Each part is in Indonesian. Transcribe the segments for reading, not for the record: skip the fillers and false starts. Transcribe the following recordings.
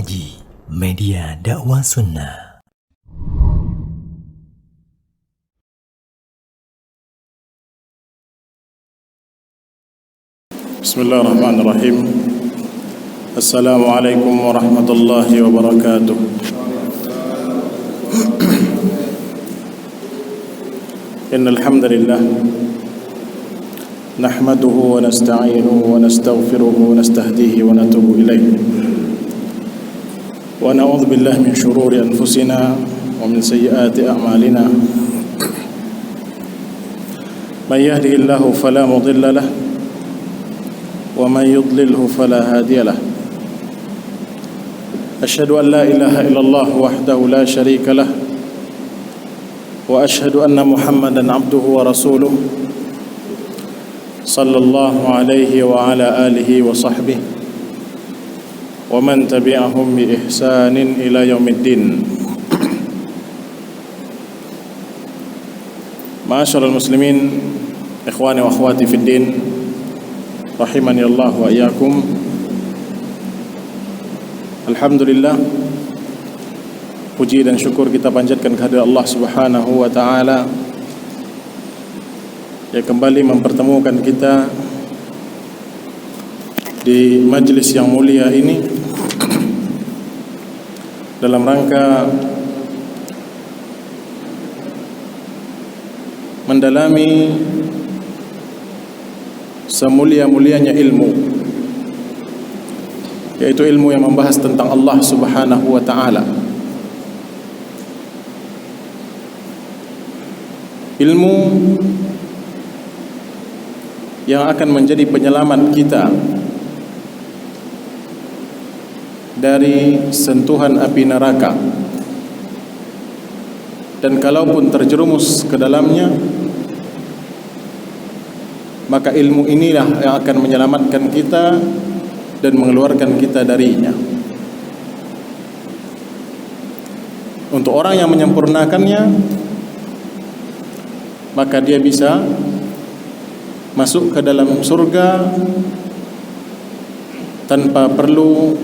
Haji, media dakwah sunnah. Bismillahirrahmanirrahim. Assalamualaikum warahmatullahi wabarakatuh. Innal hamdalillah nahmaduhu wa nasta'inuhu wa nastaghfiruhu wa nastahdihi wa natubu ilayh. Wa na'udzu billahi min shururi anfusina wa min sayyiati a'malina. May yahdihillahu fala mudilla lahu wa man yudlilhu fala hadiya lahu. Asyhadu an la ilaha illallah wahdahu la syarika lahu wa asyhadu anna Muhammadan abduhu wa rasuluh sallallahu alaihi wa ala alihi wa sahbihi wa man tabi'ahum bi ihsanin ila yaumiddin. Ma'asyiral muslimin, ikhwani wa akhwati fid din, rahimani Allah wa iyyakum. Alhamdulillah, puji dan syukur kita panjatkan kehadirat Allah Subhanahu wa taala yang kembali mempertemukan kita di majlis yang mulia ini dalam rangka mendalami semulia-mulianya ilmu, yaitu ilmu yang membahas tentang Allah Subhanahu wa taala. Ilmu yang akan menjadi penyelamat kita dari sentuhan api neraka, dan kalaupun terjerumus ke dalamnya, maka ilmu inilah yang akan menyelamatkan kita dan mengeluarkan kita darinya. Untuk orang yang menyempurnakannya, maka dia bisa masuk ke dalam surga tanpa perlu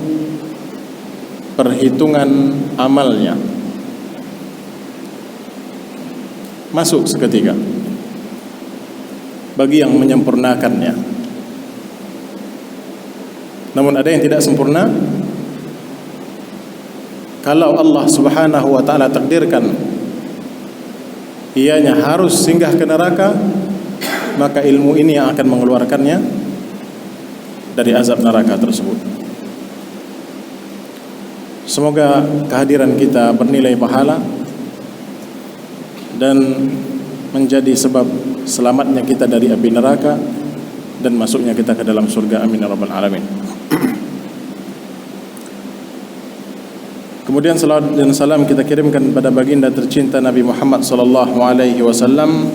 perhitungan amalnya. Masuk seketika bagi yang menyempurnakannya. Namun ada yang tidak sempurna. Kalau Allah Subhanahu wa taala takdirkan ianya harus singgah ke neraka, maka ilmu ini yang akan mengeluarkannya dari azab neraka tersebut. Semoga kehadiran kita bernilai pahala dan menjadi sebab selamatnya kita dari api neraka dan masuknya kita ke dalam surga. Amin ya rabbal alamin. Kemudian salawat dan salam kita kirimkan pada baginda tercinta Nabi Muhammad sallallahu alaihi wasallam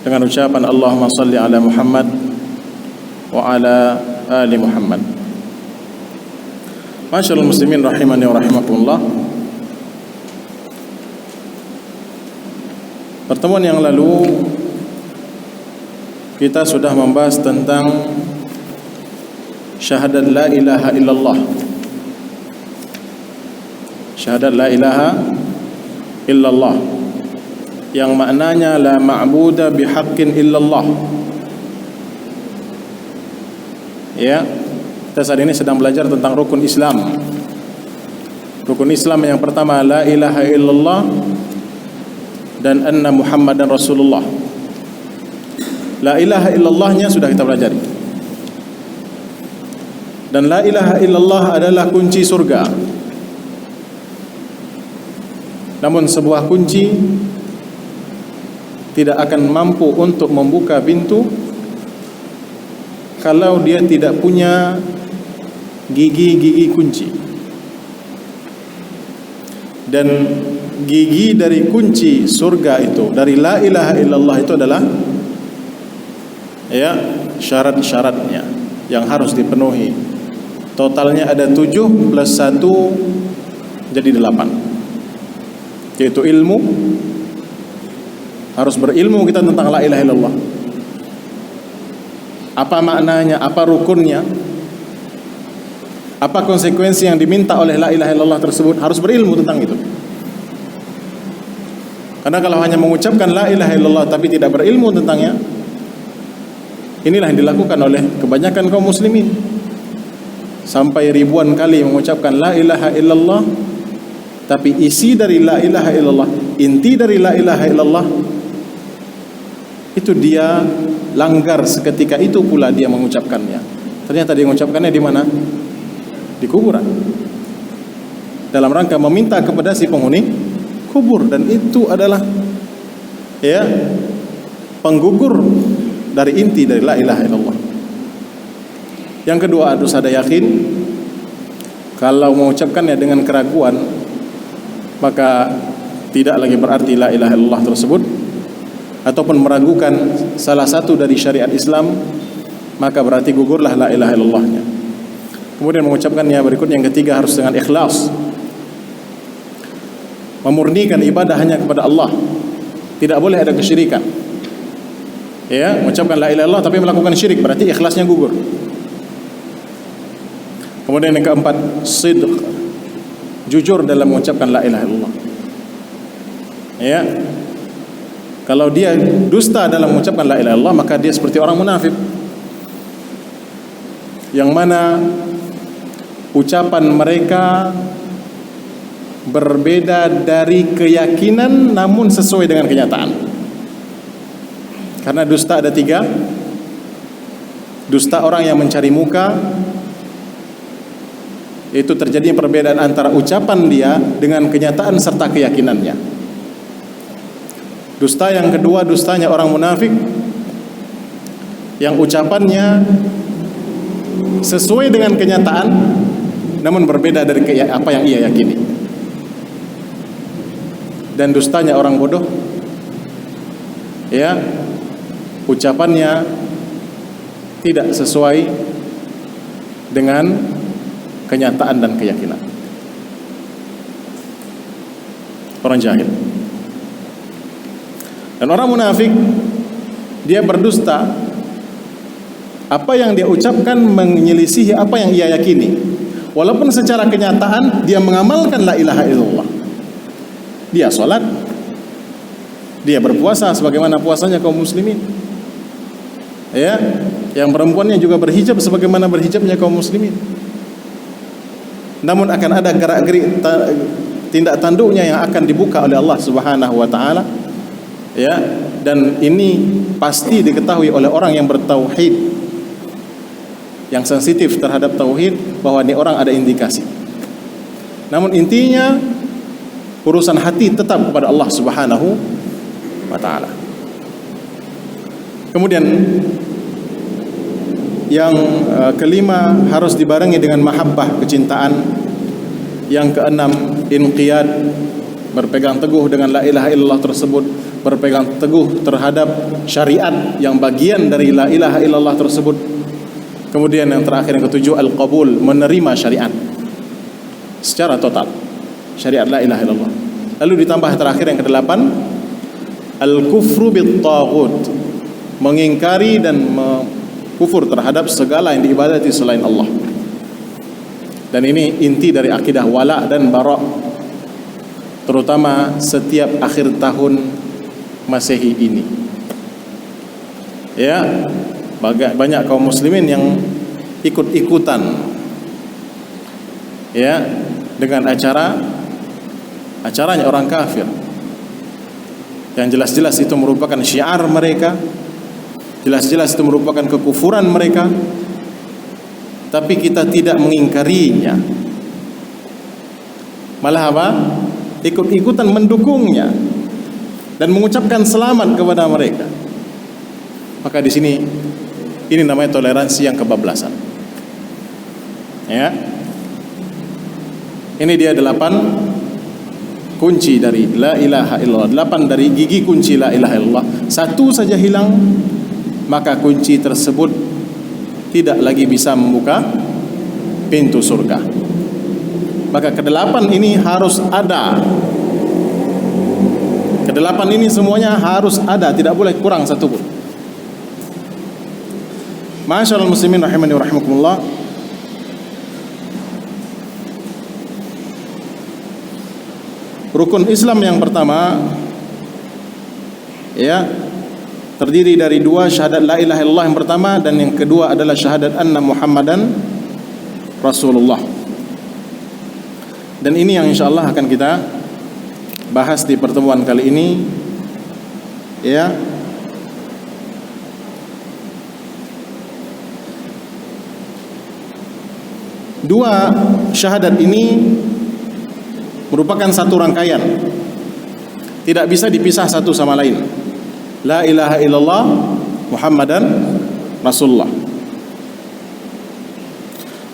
dengan ucapan Allahumma salli ala Muhammad wa ala ali Muhammad. Masyaallah muslimin rahimani wa rahimakumullah. Pertemuan yang lalu kita sudah membahas tentang syahadat la ilaha illallah. Syahadat la ilaha illallah yang maknanya la ma'buda bihaqqin illallah. Ya, kita saat ini sedang belajar tentang rukun Islam. Rukun Islam yang pertama la ilaha illallah dan anna Muhammadan Rasulullah. La ilaha illallahnya sudah kita pelajari. Dan la ilaha illallah adalah kunci surga. Namun sebuah kunci tidak akan mampu untuk membuka pintu kalau dia tidak punya gigi-gigi kunci. Dan gigi dari kunci surga itu, dari la ilaha illallah itu adalah ya syarat-syaratnya yang harus dipenuhi. Totalnya ada 7 plus 1 jadi 8, yaitu ilmu. Harus berilmu kita tentang la ilaha illallah. Apa maknanya, apa rukunnya, Apa konsekuensi yang diminta oleh la ilaha illallah tersebut? Harus berilmu tentang itu. Karena kalau hanya mengucapkan la ilaha illallah tapi tidak berilmu tentangnya, inilah yang dilakukan oleh kebanyakan kaum muslimin. Sampai ribuan kali mengucapkan la ilaha illallah, tapi isi dari la ilaha illallah, inti dari la ilaha illallah, itu dia langgar seketika itu pula dia mengucapkannya. Ternyata dia mengucapkannya di mana? Di kuburan. Dalam rangka meminta kepada si penghuni kubur, dan itu adalah penggugur dari inti dari la ilaha illallah. Yang kedua, harus ada yakin. Kalau mengucapkannya dengan keraguan, maka tidak lagi berarti la ilaha illallah tersebut, ataupun meragukan salah satu dari syariat Islam, maka berarti gugurlah la ilaha illallahnya. Kemudian mengucapkannya berikutnya, yang ketiga, harus dengan ikhlas, memurnikan ibadah hanya kepada Allah, tidak boleh ada kesyirikan. Mengucapkan la ilaha illallah tapi melakukan syirik, berarti ikhlasnya gugur. Kemudian yang keempat, sidq, jujur dalam mengucapkan la ilaha illallah. Kalau dia dusta dalam mengucapkan la ilaha illallah, maka dia seperti orang munafik, yang mana ucapan mereka berbeda dari keyakinan namun sesuai dengan kenyataan. Karena dusta ada tiga. Dusta orang yang mencari muka, itu terjadi perbedaan antara ucapan dia dengan kenyataan serta keyakinannya. Dusta yang kedua, dustanya orang munafik, yang ucapannya sesuai dengan kenyataan namun berbeda dari apa yang ia yakini. Dan dustanya orang bodoh, ucapannya tidak sesuai dengan kenyataan dan keyakinan. Orang jahil. Dan orang munafik, dia berdusta, apa yang dia ucapkan menyelisihi apa yang ia yakini, walaupun secara kenyataan dia mengamalkan la ilaha illallah. Dia sholat, dia berpuasa sebagaimana puasanya kaum muslimin, yang perempuannya juga berhijab sebagaimana berhijabnya kaum muslimin. Namun akan ada gerak-gerik tindak tanduknya yang akan dibuka oleh Allah Subhanahu wa taala, dan ini pasti diketahui oleh orang yang bertauhid, yang sensitif terhadap tauhid, bahwa ini orang ada indikasi. Namun intinya urusan hati tetap kepada Allah Subhanahu wa taala. Kemudian yang kelima, harus dibarengi dengan mahabbah, kecintaan. Yang keenam, inqiyad, berpegang teguh dengan la ilaha illallah tersebut, berpegang teguh terhadap syariat yang bagian dari la ilaha illallah tersebut. Kemudian yang terakhir, yang ketujuh, al-qabul, menerima syariat secara total, syariat la ilaha illallah. Lalu ditambah terakhir yang kedelapan, al-kufru bit-taghut, mengingkari dan kufur terhadap segala yang diibadati selain Allah. Dan ini inti dari akidah wala dan bara', terutama setiap akhir tahun Masehi ini. Banyak kaum muslimin yang ikut-ikutan dengan acaranya orang kafir, yang jelas-jelas itu merupakan syiar mereka, jelas-jelas itu merupakan kekufuran mereka, tapi kita tidak mengingkarinya, malah ikut-ikutan mendukungnya dan mengucapkan selamat kepada mereka. Maka di sini ini namanya toleransi yang kebablasan. Ini dia 8 kunci dari la ilaha illallah, 8 dari gigi kunci la ilaha illallah. Satu saja hilang, maka kunci tersebut tidak lagi bisa membuka pintu surga. Maka kedelapan ini harus ada. Kedelapan ini semuanya harus ada, tidak boleh kurang satu pun. Masyaallah muslimin rahimani wa rahimakumullah. Rukun Islam yang pertama, ya, terdiri dari dua, syahadat la ilaha illallah yang pertama, dan yang kedua adalah syahadat anna Muhammadan Rasulullah. Dan ini yang insyaallah akan kita bahas di pertemuan kali ini, ya. Dua syahadat ini merupakan satu rangkaian, tidak bisa dipisah satu sama lain. La ilaha illallah Muhammadan Rasulullah.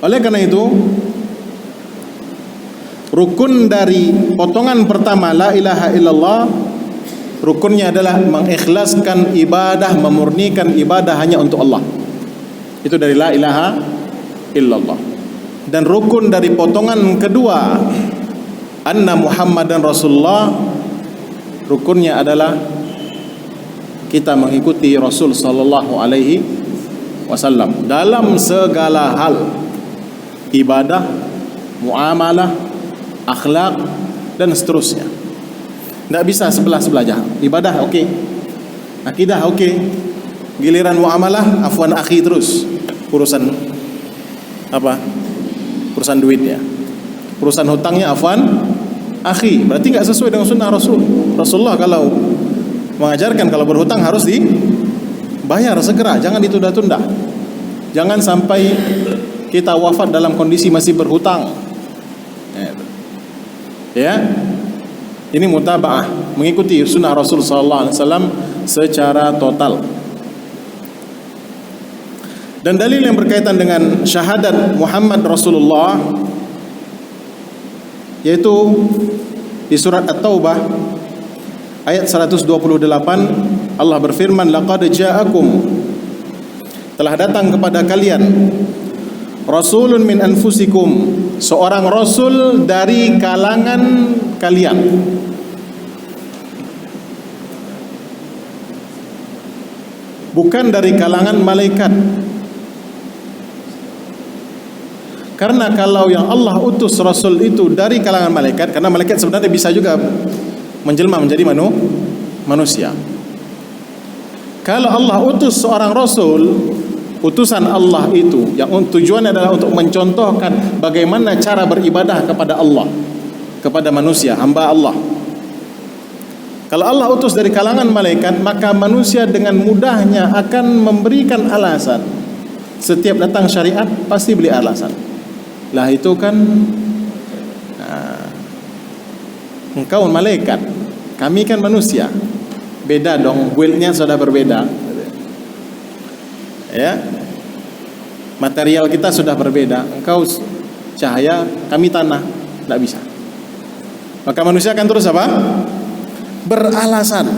Oleh karena itu, rukun dari potongan pertama la ilaha illallah, rukunnya adalah mengikhlaskan ibadah, memurnikan ibadah hanya untuk Allah. Itu dari la ilaha illallah. Dan rukun dari potongan kedua anna Muhammadan Rasulullah, rukunnya adalah kita mengikuti Rasul sallallahu alaihi wasallam dalam segala hal, ibadah, muamalah, akhlak, dan seterusnya. Tidak bisa sebelah-sebelah jahat. Ibadah oke, akidah oke, giliran muamalah afwan akhi terus, urusan apa? Urusan duitnya, urusan hutangnya afwan akhi, berarti enggak sesuai dengan sunnah Rasul. Rasulullah kalau mengajarkan kalau berhutang harus dibayar segera, jangan ditunda-tunda. Jangan sampai kita wafat dalam kondisi masih berhutang. Ya, ini mutaba'ah, mengikuti sunnah Rasul sallallahu alaihi wasallam secara total. Dan dalil yang berkaitan dengan syahadat Muhammad Rasulullah yaitu di surat At-Taubah ayat 128, Allah berfirman, laqad ja'akum, telah datang kepada kalian, rasulun min anfusikum, seorang rasul dari kalangan kalian. Bukan dari kalangan malaikat. Karena kalau yang Allah utus Rasul itu dari kalangan malaikat, karena malaikat sebenarnya bisa juga menjelma menjadi manusia. Kalau Allah utus seorang Rasul, utusan Allah itu yang tujuannya adalah untuk mencontohkan bagaimana cara beribadah kepada Allah, kepada manusia, hamba Allah. Kalau Allah utus dari kalangan malaikat, maka manusia dengan mudahnya akan memberikan alasan. Setiap datang syariat pasti beli alasan. Lah itu kan engkau malaikat, kami kan manusia, beda dong, build-nya sudah berbeda, ya, material kita sudah berbeda. Engkau cahaya, kami tanah, tidak bisa. Maka manusia akan terus apa? Beralasan,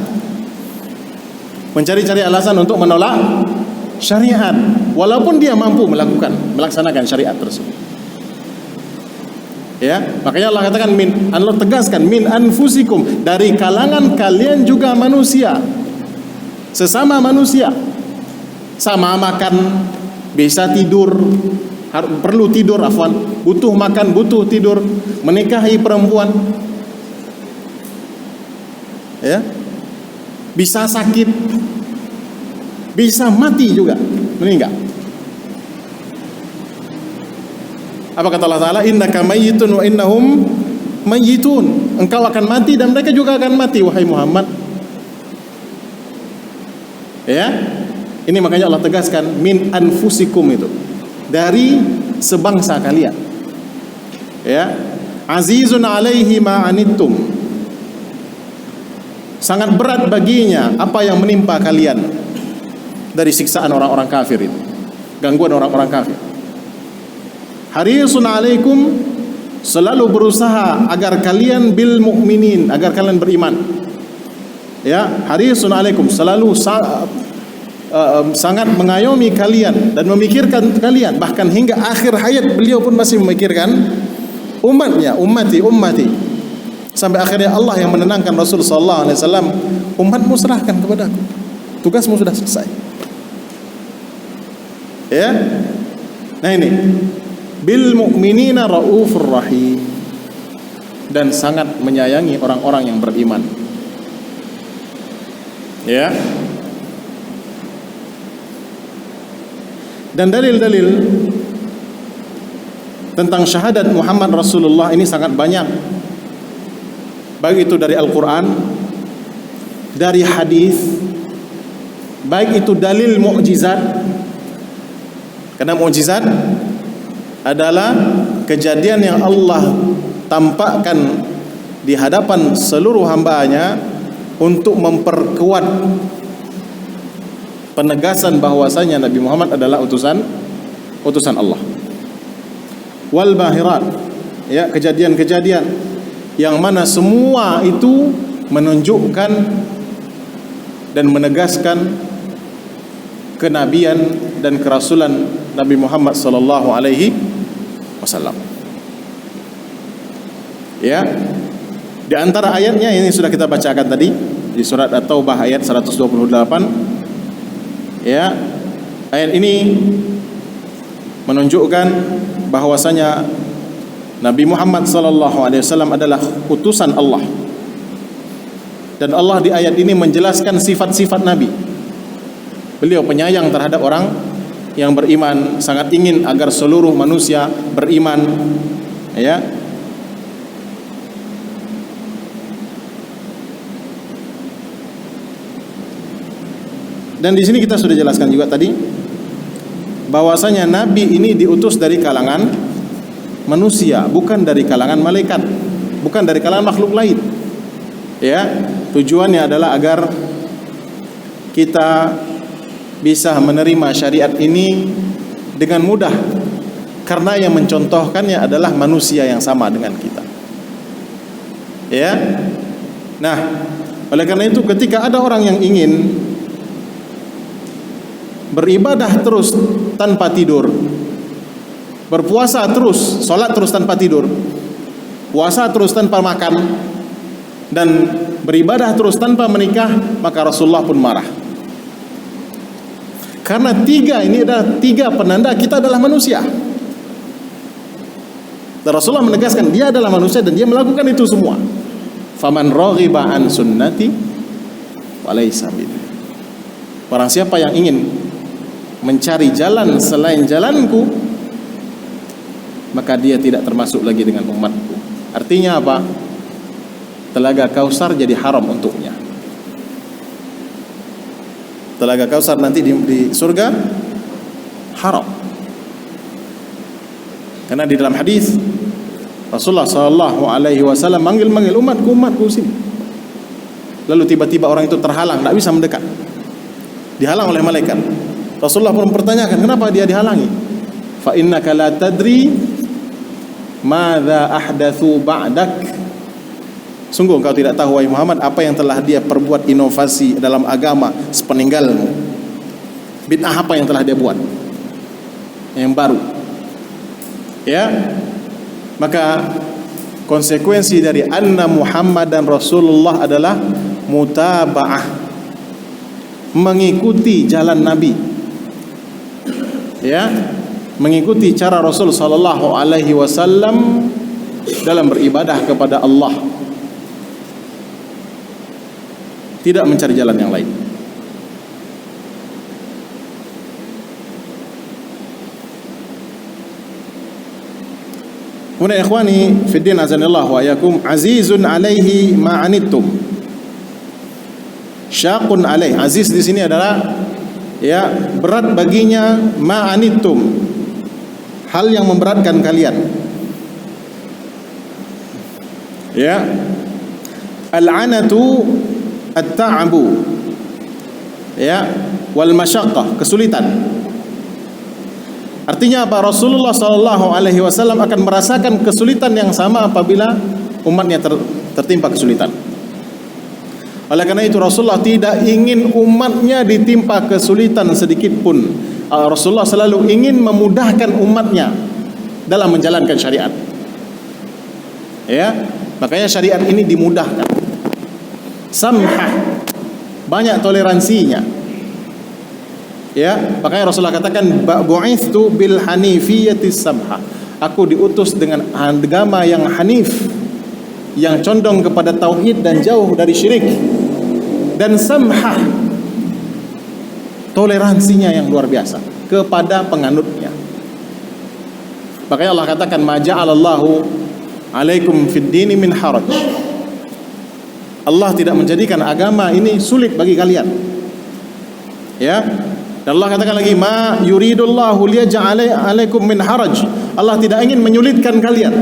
mencari-cari alasan untuk menolak syariat, walaupun dia mampu melaksanakan syariat tersebut. Ya, makanya Allah katakan Allah tegaskan min anfusikum, dari kalangan kalian juga manusia, sesama manusia, sama makan, bisa tidur, perlu tidur, butuh makan, butuh tidur, menikahi perempuan, ya, bisa sakit, bisa mati juga, meninggal. Apa kata Allah Ta'ala? Innaka mayyitun wa innahum mayyitun. Engkau akan mati dan mereka juga akan mati, wahai Muhammad. Ya, ini makanya Allah tegaskan min anfusikum, itu dari sebangsa kalian. Ya, azizun alaihi ma anittum, sangat berat baginya apa yang menimpa kalian dari siksaan orang-orang kafir itu, gangguan orang-orang kafir. Harisun alaikum, selalu berusaha agar kalian bil mukminin, agar kalian beriman. Ya, harisun alaikum, selalu sangat mengayomi kalian dan memikirkan kalian, bahkan hingga akhir hayat beliau pun masih memikirkan umatnya, ummati, sampai akhirnya Allah yang menenangkan Rasul sallallahu alaihi wasallam, umatmu serahkan kepadaku, tugasmu sudah selesai. Ya, nah ini bil mu'minina raufur rahim, dan sangat menyayangi orang-orang yang beriman. Ya. Dan dalil-dalil tentang syahadat Muhammad Rasulullah ini sangat banyak. Baik itu dari Al-Quran, dari hadis, baik itu dalil mukjizat. Karena mukjizat adalah kejadian yang Allah tampakkan di hadapan seluruh hambanya untuk memperkuat penegasan bahwasanya Nabi Muhammad adalah utusan Allah. Wal bahirat, ya, kejadian-kejadian yang mana semua itu menunjukkan dan menegaskan kenabian dan kerasulan Nabi Muhammad sallallahu alaihi wasallam. Ya. Di antara ayatnya ini sudah kita bacakan tadi di surat At-Taubah ayat 128. Ya, ayat ini menunjukkan bahwasanya Nabi Muhammad sallallahu alaihi wasallam adalah utusan Allah. Dan Allah di ayat ini menjelaskan sifat-sifat Nabi. Beliau penyayang terhadap orang yang beriman, sangat ingin agar seluruh manusia beriman. Ya. Dan di sini kita sudah jelaskan juga tadi bahwasanya Nabi ini diutus dari kalangan manusia, bukan dari kalangan malaikat, bukan dari kalangan makhluk lain. Ya, tujuannya adalah agar kita bisa menerima syariat ini dengan mudah, karena yang mencontohkannya adalah manusia yang sama dengan kita. Ya. Nah, oleh karena itu ketika ada orang yang ingin beribadah terus tanpa tidur, berpuasa terus, sholat terus tanpa tidur, puasa terus tanpa makan, dan beribadah terus tanpa menikah, maka Rasulullah pun marah. Karena tiga ini adalah tiga penanda kita adalah manusia. Dan Rasulullah menegaskan dia adalah manusia dan dia melakukan itu semua. Faman raghiba an sunnati walaysa minni. Barang siapa yang ingin mencari jalan selain jalanku, maka dia tidak termasuk lagi dengan umatku. Artinya apa? Telaga Kausar jadi haram untuknya. Telaga Kausar nanti di surga haram. Karena di dalam hadis Rasulullah sallallahu alaihi wasallam manggil umatku sini. Lalu tiba-tiba orang itu terhalang, tidak bisa mendekat. Dihalang oleh malaikat. Rasulullah pun mempertanyakan, kenapa dia dihalangi? Fa innaka la tadri madza ahdatsu ba'dak. Sungguh engkau tidak tahu wahai Muhammad apa yang telah dia perbuat inovasi dalam agama sepeninggalmu. Bid'ah apa yang telah dia buat? Yang baru. Ya. Maka konsekuensi dari anna Muhammadan Rasulullah adalah mutaba'ah, mengikuti jalan Nabi. Ya, mengikuti cara Rasul sallallahu alaihi wasallam dalam beribadah kepada Allah, tidak mencari jalan yang lain. Kemudian ikhwani fiddin azanillahu wa ayakum, azizun alaihi ma'anittum, syaqun alaih. Aziz di sini adalah ya, berat baginya, ma'anittum, hal yang memberatkan kalian. Ya, al-anatu at-ta'abu, ya, wal masyaqqah, kesulitan. Artinya apa? Rasulullah sallallahu alaihi wasallam akan merasakan kesulitan yang sama apabila umatnya tertimpa kesulitan. Oleh karena itu Rasulullah tidak ingin umatnya ditimpa kesulitan sedikit pun. Rasulullah selalu ingin memudahkan umatnya dalam menjalankan syariat. Ya, makanya syariat ini dimudahkan. Samhah, banyak toleransinya. Ya, makanya Rasulullah katakan bu'itsu bil hanifiyyati samhah. Aku diutus dengan agama yang hanif, yang condong kepada tauhid dan jauh dari syirik, dan samhah, toleransinya yang luar biasa kepada penganutnya. Makanya Allah katakan ma ja'alallahu alaikum fid dini min haraj. Allah tidak menjadikan agama ini sulit bagi kalian. Ya. Dan Allah katakan lagi ma yuridullahu liyaj'ala alaikum min haraj. Allah tidak ingin menyulitkan kalian.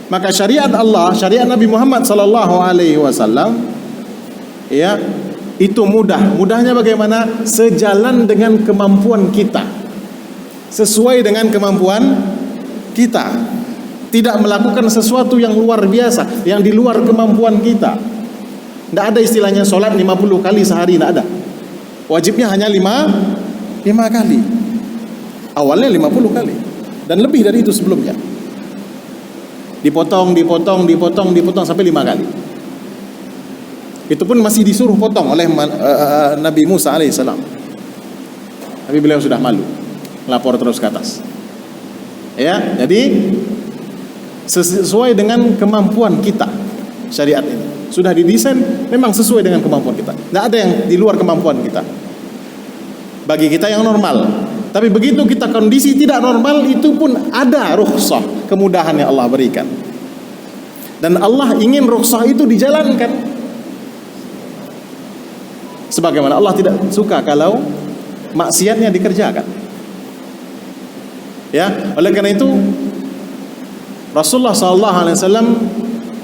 Maka syariat Allah, syariat Nabi Muhammad sallallahu alaihi wasallam, ya, itu mudah. Mudahnya bagaimana? Sejalan dengan kemampuan kita. Sesuai dengan kemampuan kita. Tidak melakukan sesuatu yang luar biasa, yang di luar kemampuan kita. Tidak ada istilahnya sholat 50 kali sehari, tidak ada. Wajibnya hanya 5 kali. Awalnya 50 kali. Dan lebih dari itu sebelumnya. Dipotong sampai 5 kali. Itu pun masih disuruh potong oleh Nabi Musa alaihissalam. Tapi beliau sudah malu, lapor terus ke atas. Ya, jadi sesuai dengan kemampuan kita. Syariat ini sudah didesain memang sesuai dengan kemampuan kita. Tidak ada yang di luar kemampuan kita. Bagi kita yang normal. Tapi begitu kita kondisi tidak normal, itu pun ada rukhsah, kemudahan yang Allah berikan. Dan Allah ingin rukhsah itu dijalankan. Sebagaimana Allah tidak suka kalau maksiatnya dikerjakan. Ya, oleh karena itu Rasulullah SAW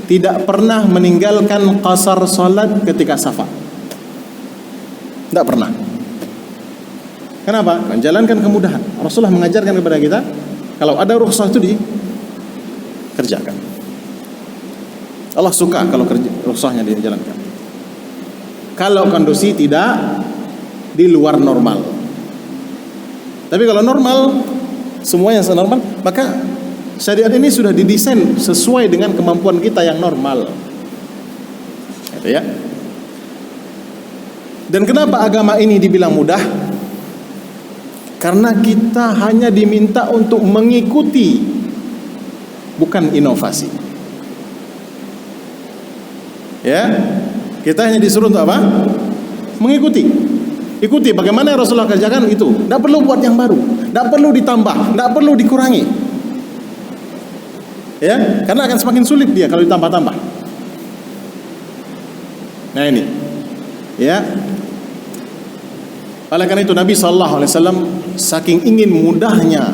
tidak pernah meninggalkan qasar salat ketika safar. Tidak pernah. Kenapa? Menjalankan kemudahan. Rasulullah mengajarkan kepada kita kalau ada rukhsah itu dikerjakan. Allah suka kalau rukhsahnya dijalankan. Kalau kondisi tidak di luar normal. Tapi kalau normal, semuanya normal, maka syariat ini sudah didesain sesuai dengan kemampuan kita yang normal. Gitu ya. Dan kenapa agama ini dibilang mudah? Karena kita hanya diminta untuk mengikuti, bukan inovasi. Ya, kita hanya disuruh untuk apa? Mengikuti. Ikuti bagaimana Rasulullah kerjakan itu. Tidak perlu buat yang baru, tidak perlu ditambah, tidak perlu dikurangi. Ya, karena akan semakin sulit dia kalau ditambah-tambah. Nah ini, ya. Oleh karena itu Nabi SAW saking ingin mudahnya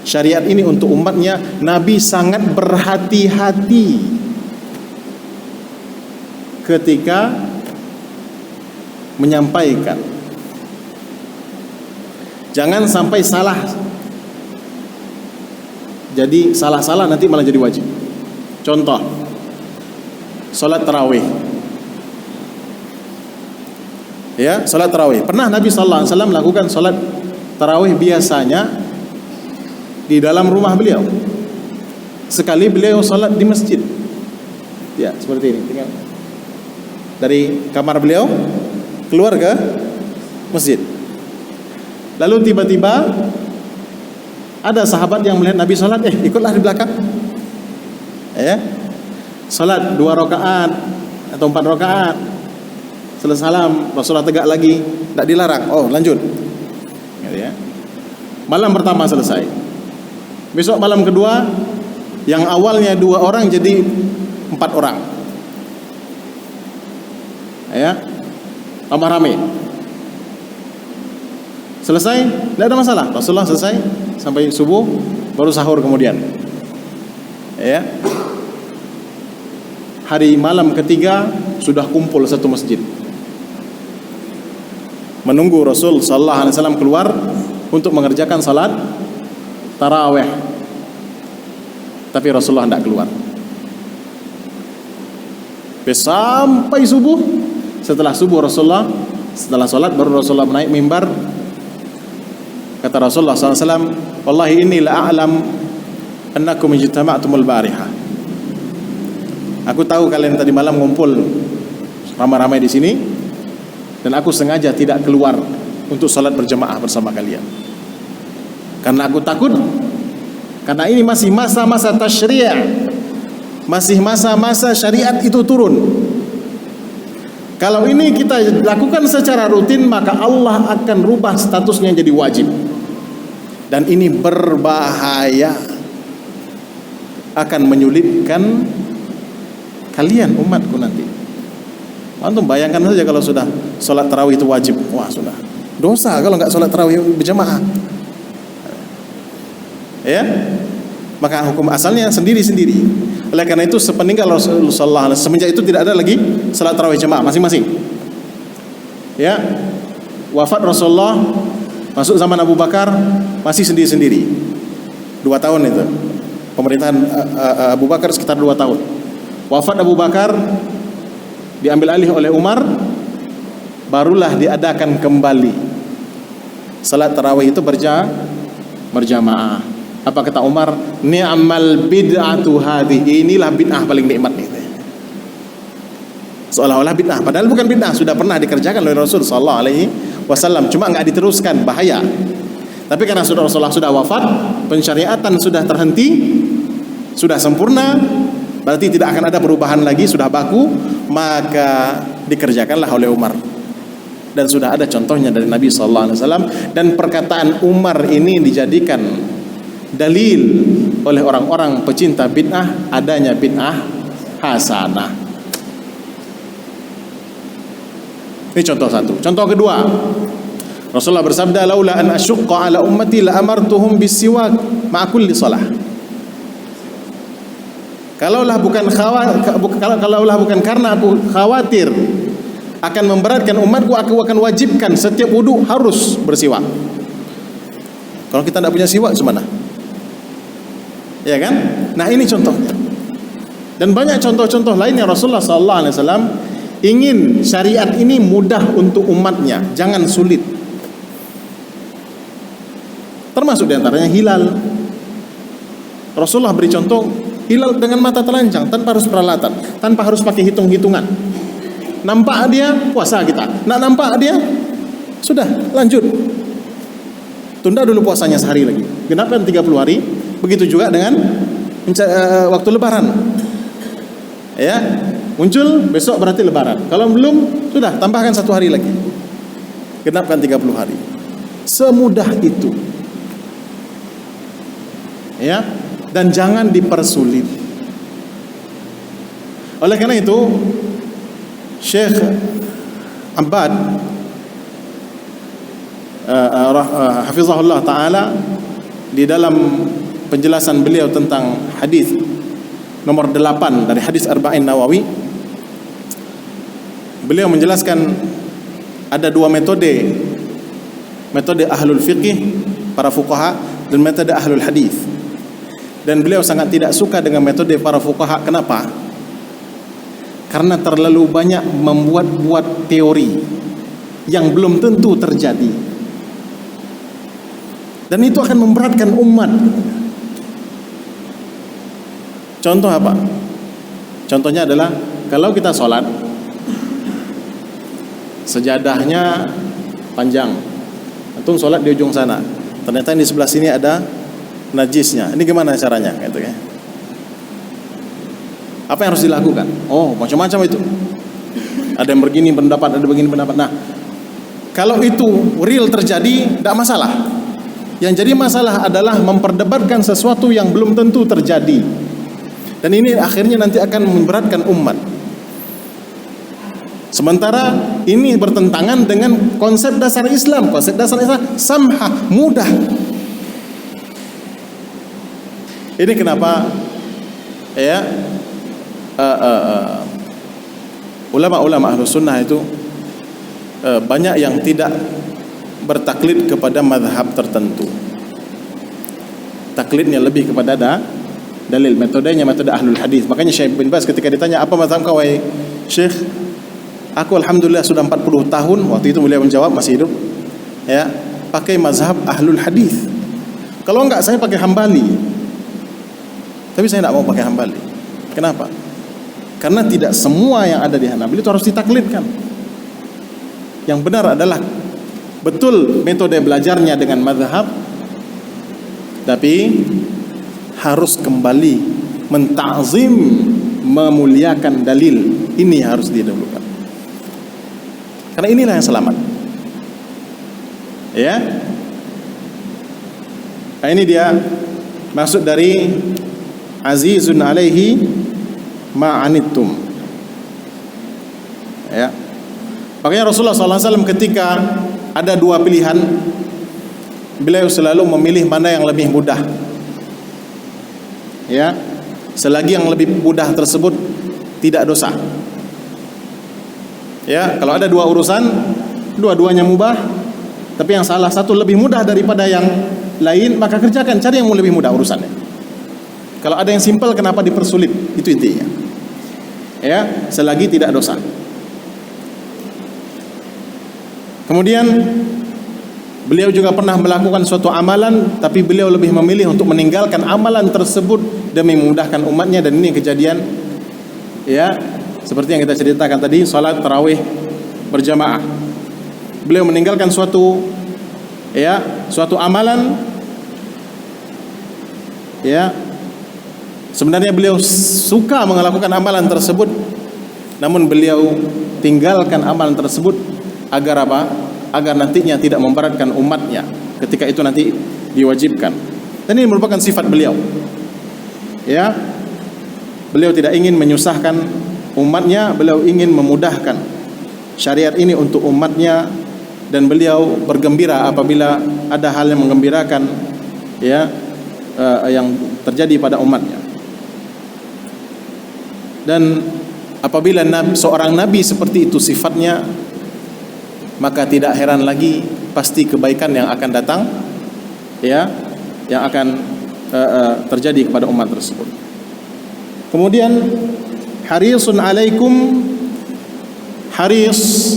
syariat ini untuk umatnya, Nabi sangat berhati-hati ketika menyampaikan. Jangan sampai salah. Jadi salah-salah nanti malah jadi wajib. Contoh, salat tarawih. Ya, salat tarawih. Pernah Nabi sallallahu alaihi wasallam melakukan salat tarawih biasanya di dalam rumah beliau. Sekali beliau salat di masjid. Ya, seperti ini. Tinggal dari kamar beliau keluar ke masjid. Lalu tiba-tiba ada sahabat yang melihat Nabi salat, ikutlah di belakang. Ya. Salat 2 rakaat atau 4 rakaat. Selesai salam, Rasulullah tegak lagi, tidak dilarang. Oh, lanjut. Ya. Malam pertama selesai. Besok malam kedua, yang awalnya 2 orang jadi 4 orang. Ya, tambah ramai. Selesai, tidak ada masalah. Rasulullah selesai sampai subuh, baru sahur kemudian. Ya. Hari malam ketiga sudah kumpul satu masjid. Menunggu Rasul sallallahu alaihi wasallam keluar untuk mengerjakan salat tarawih. Tapi Rasulullah tidak keluar. Sampai subuh. Setelah subuh Rasulullah, setelah salat baru Rasulullah naik mimbar. Kata Rasulullah sallallahu alaihi wasallam, "Wallahi inni la a'lam annakum ijtama'tumul barihah." Aku tahu kalian tadi malam ngumpul ramai-ramai di sini. Dan aku sengaja tidak keluar untuk salat berjamaah bersama kalian. Karena aku takut, karena ini masih masa-masa tasyri', masih masa-masa syariat itu turun. Kalau ini kita lakukan secara rutin, maka Allah akan rubah statusnya jadi wajib. Dan ini berbahaya, akan menyulitkan kalian umatku nanti. Antum bayangkan saja kalau sudah sholat tarawih itu wajib, wah sudah dosa kalau nggak sholat tarawih berjamaah. Ya, maka hukum asalnya sendiri-sendiri. Oleh karena itu sepeninggal Rasulullah SAW, semenjak itu tidak ada lagi sholat tarawih jamaah masing-masing. Ya, wafat Rasulullah, masuk zaman Abu Bakar masih sendiri-sendiri. 2 tahun itu pemerintahan Abu Bakar, sekitar 2 tahun. Wafat Abu Bakar, diambil alih oleh Umar, barulah diadakan kembali salat tarawih itu berjamaah. Apa kata Umar? Ni'mal bid'atu hadhihi, inilah bid'ah paling nikmat ini. Seolah-olah bid'ah, padahal bukan bid'ah, sudah pernah dikerjakan oleh Rasul sallallahu alaihi wasallam, cuma enggak diteruskan, bahaya. Tapi karena Rasulullah sudah wafat, pensyariatan sudah terhenti, sudah sempurna, berarti tidak akan ada perubahan lagi, sudah baku, maka dikerjakanlah oleh Umar. Dan sudah ada contohnya dari Nabi sallallahu alaihi wasallam, dan perkataan Umar ini dijadikan dalil oleh orang-orang pecinta bid'ah adanya bid'ah hasanah. Ini contoh satu. Contoh kedua, Rasulullah bersabda, laula an asyqa ala ummati la amartuhum bisiwak ma'a kulli shalah. Kalaulah bukan karena aku khawatir akan memberatkan umatku, aku akan wajibkan setiap wudu harus bersiwak. Kalau kita tidak punya siwak gimana? Ya kan? Nah, ini contohnya. Dan banyak contoh-contoh lainnya. Rasulullah SAW ingin syariat ini mudah untuk umatnya, jangan sulit. Termasuk diantaranya hilal. Rasulullah beri contoh hilal dengan mata telanjang, tanpa harus peralatan, tanpa harus pakai hitung-hitungan. Nampak dia, puasa kita. Nak nampak dia, sudah lanjut. Tunda dulu puasanya sehari lagi, genapkan 30 hari. Begitu juga dengan waktu lebaran. Ya, muncul besok berarti lebaran. Kalau belum, sudah tambahkan 1 hari lagi, genapkan 30 hari. Semudah itu. Ya, dan jangan dipersulit. Oleh karena itu, Syekh Abbad hafizahullah ta'ala, di dalam penjelasan beliau tentang hadis nomor 8 dari hadis Arba'in Nawawi, beliau menjelaskan ada 2 metode ahlul fiqih, para fuqaha, dan metode ahlul hadis. Dan beliau sangat tidak suka dengan metode para fuqaha. Kenapa? Karena terlalu banyak membuat-buat teori yang belum tentu terjadi, dan itu akan memberatkan umat. Contoh apa? Contohnya adalah kalau kita sholat, sejadahnya panjang, antum sholat di ujung sana, ternyata di sebelah sini ada najisnya. Ini gimana caranya? Gitu ya. Apa yang harus dilakukan? Oh, macam-macam itu. Ada yang begini pendapat, ada begini pendapat. Nah, kalau itu real terjadi, tidak masalah. Yang jadi masalah adalah memperdebatkan sesuatu yang belum tentu terjadi. Dan ini akhirnya nanti akan memberatkan umat. Sementara ini bertentangan dengan konsep dasar Islam. Konsep dasar Islam samhah, mudah. Ini kenapa ya ulama-ulama Ahlus Sunnah itu banyak yang tidak bertaklid kepada mazhab tertentu. Taklidnya lebih kepada dalil, metodenya metode Ahlul Hadis. Makanya Syekh bin Baz ketika ditanya, apa mazhab kau wahai Syekh? Aku alhamdulillah sudah 40 tahun, waktu itu beliau menjawab masih hidup, ya, pakai mazhab Ahlul Hadis. Kalau enggak saya pakai Hambali. Tapi saya tidak mau pakai Hambali. Kenapa? Karena tidak semua yang ada di Hanafi itu harus ditaklidkan. Yang benar adalah betul metode belajarnya dengan mazhab, tapi harus kembali menta'zim memuliakan dalil. Ini harus didahulukan. Karena inilah yang selamat. Ya. Nah, ini dia maksud dari azizun alaihi ma'anittum. Ya. Makanya Rasulullah SAW ketika ada dua pilihan, beliau selalu memilih mana yang lebih mudah. Ya. Selagi yang lebih mudah tersebut tidak dosa. Ya, kalau ada dua urusan, dua-duanya mubah, tapi yang salah satu lebih mudah daripada yang lain, maka kerjakan, cari yang lebih mudah urusannya. Kalau ada yang simpel, kenapa dipersulit? Itu intinya. Ya, selagi tidak dosa. Kemudian beliau juga pernah melakukan suatu amalan, tapi beliau lebih memilih untuk meninggalkan amalan tersebut demi memudahkan umatnya. Dan ini kejadian, ya, seperti yang kita ceritakan tadi, salat tarawih berjamaah. Beliau meninggalkan suatu amalan, ya. Sebenarnya beliau suka melakukan amalan tersebut, namun beliau tinggalkan amalan tersebut agar apa? Agar nantinya tidak memberatkan umatnya ketika itu nanti diwajibkan. Dan ini merupakan sifat beliau. Ya. Beliau tidak ingin menyusahkan umatnya, beliau ingin memudahkan syariat ini untuk umatnya, dan beliau bergembira apabila ada hal yang menggembirakan, ya, yang terjadi pada umatnya. Dan apabila seorang nabi seperti itu sifatnya, maka tidak heran lagi pasti kebaikan yang akan datang, ya, yang akan terjadi kepada umat tersebut. Kemudian harisun alaikum, haris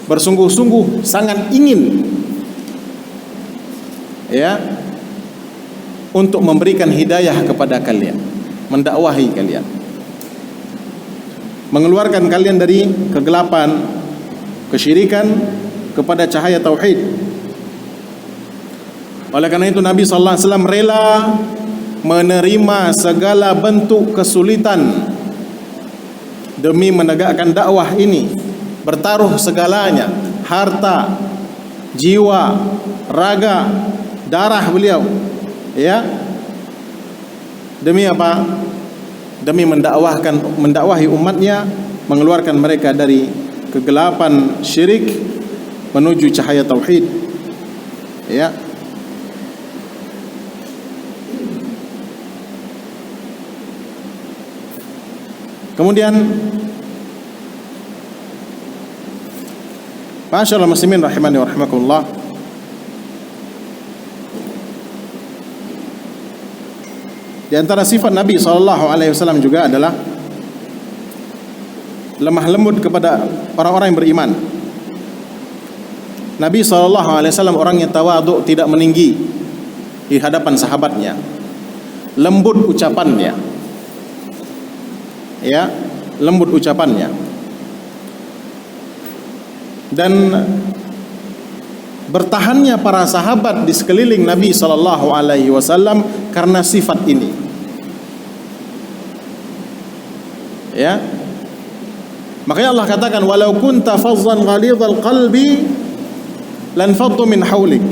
bersungguh-sungguh, sangat ingin, ya, untuk memberikan hidayah kepada kalian, mendakwahi kalian, mengeluarkan kalian dari kegelapan, kesyirikan kepada cahaya tauhid. Oleh karena itu Nabi sallallahu alaihi wasallam rela menerima segala bentuk kesulitan demi menegakkan dakwah ini, bertaruh segalanya, harta, jiwa, raga, darah beliau, ya. Demi apa? Demi mendakwahi umatnya, mengeluarkan mereka dari kegelapan syirik menuju cahaya tauhid, ya. Kemudian ma'asyiral muslimin rahimani wa rahimakumullah, di antara sifat Nabi SAW juga adalah lemah lembut kepada orang-orang yang beriman. Nabi SAW orangnya tawadhu, tidak meninggi di hadapan sahabatnya, lembut ucapannya, ya, lembut ucapannya. Dan bertahannya para sahabat di sekeliling Nabi SAW karena sifat ini, ya. Makanya Allah katakan, walau kunta fazzan ghalidhal qalbi lanfaddu min haulik.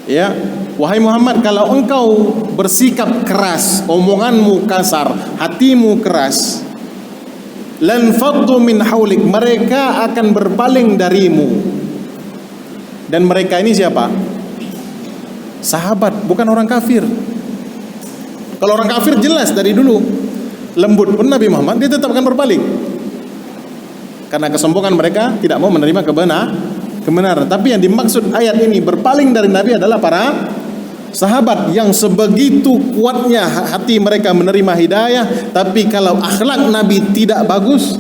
Ya, wahai Muhammad, kalau engkau bersikap keras, omonganmu kasar, hatimu keras, lanfaddu min haulik, mereka akan berpaling darimu. Dan mereka ini siapa? Sahabat, bukan orang kafir. Kalau orang kafir jelas dari dulu lembut, pun Nabi Muhammad dia tetap akan berpaling karena kesombongan mereka, tidak mau menerima kebenaran. Tapi yang dimaksud ayat ini berpaling dari Nabi adalah para sahabat yang sebegitu kuatnya hati mereka menerima hidayah, tapi kalau akhlak Nabi tidak bagus,